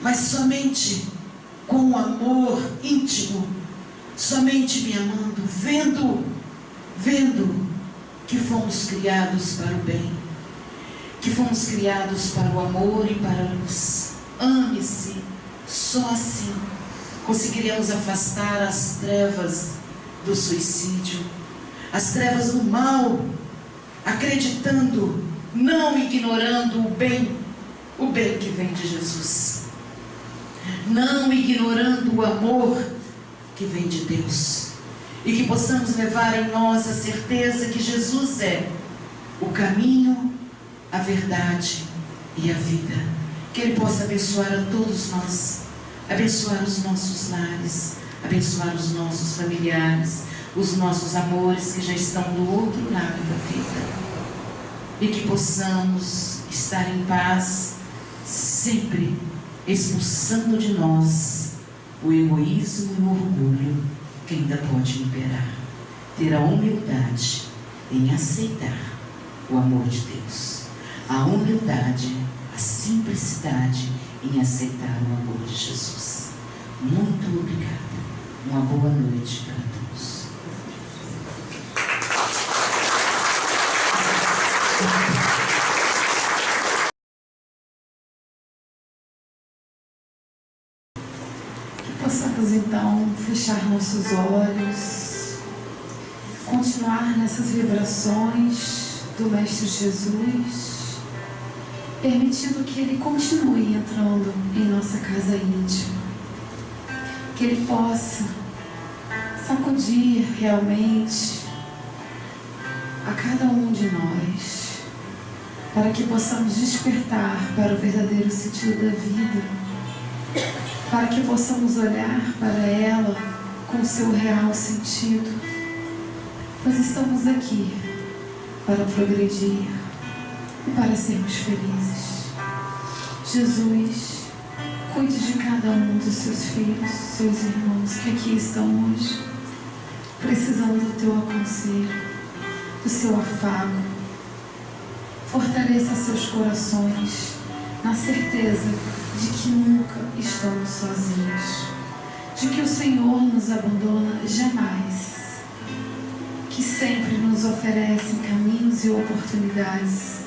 mas somente com o amor íntimo, somente me amando, vendo que fomos criados para o bem, que fomos criados para o amor e para a luz. Ame-se, só assim conseguiremos afastar as trevas do suicídio, as trevas do mal, acreditando, não ignorando o bem que vem de Jesus, não ignorando o amor que vem de Deus, e que possamos levar em nós a certeza que Jesus é o caminho, a verdade e a vida. Que Ele possa abençoar a todos nós, abençoar os nossos lares, abençoar os nossos familiares, os nossos amores que já estão do outro lado da vida, e que possamos estar em paz, sempre expulsando de nós o egoísmo e o orgulho que ainda pode imperar. Ter a humildade em aceitar o amor de Deus, a humildade, a simplicidade em aceitar o amor de Jesus. Muito obrigada. Uma boa noite para todos. Que possamos então fechar nossos olhos, continuar nessas vibrações do Mestre Jesus, permitindo que Ele continue entrando em nossa casa íntima, que Ele possa sacudir realmente a cada um de nós, para que possamos despertar para o verdadeiro sentido da vida, para que possamos olhar para ela com seu real sentido, pois estamos aqui para progredir e para sermos felizes. Jesus, cuide de cada um dos seus filhos, seus irmãos que aqui estão hoje, precisando do teu aconselho, do seu afago. Fortaleça seus corações na certeza de que nunca estamos sozinhos, de que o Senhor nos abandona jamais, que sempre nos oferece caminhos e oportunidades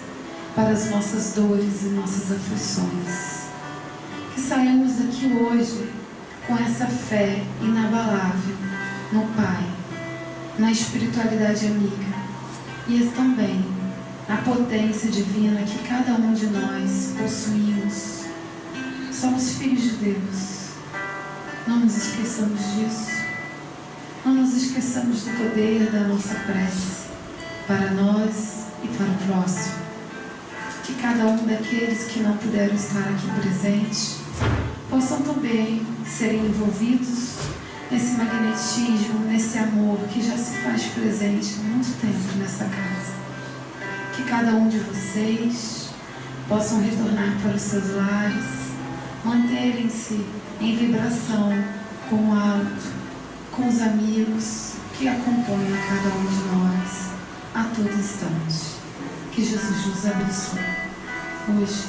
para as nossas dores e nossas aflições. Que saiamos daqui hoje com essa fé inabalável no Pai, na espiritualidade amiga e também na potência divina que cada um de nós possuímos. Somos filhos de Deus. Não nos esqueçamos disso. Não nos esqueçamos do poder da nossa prece para nós e para o próximo. Que cada um daqueles que não puderam estar aqui presentes possam também serem envolvidos nesse magnetismo, nesse amor que já se faz presente há muito tempo nessa casa. Que cada um de vocês possam retornar para os seus lares, manterem-se em vibração com o alto, com os amigos que acompanham cada um de nós a todo instante. Que Jesus nos abençoe hoje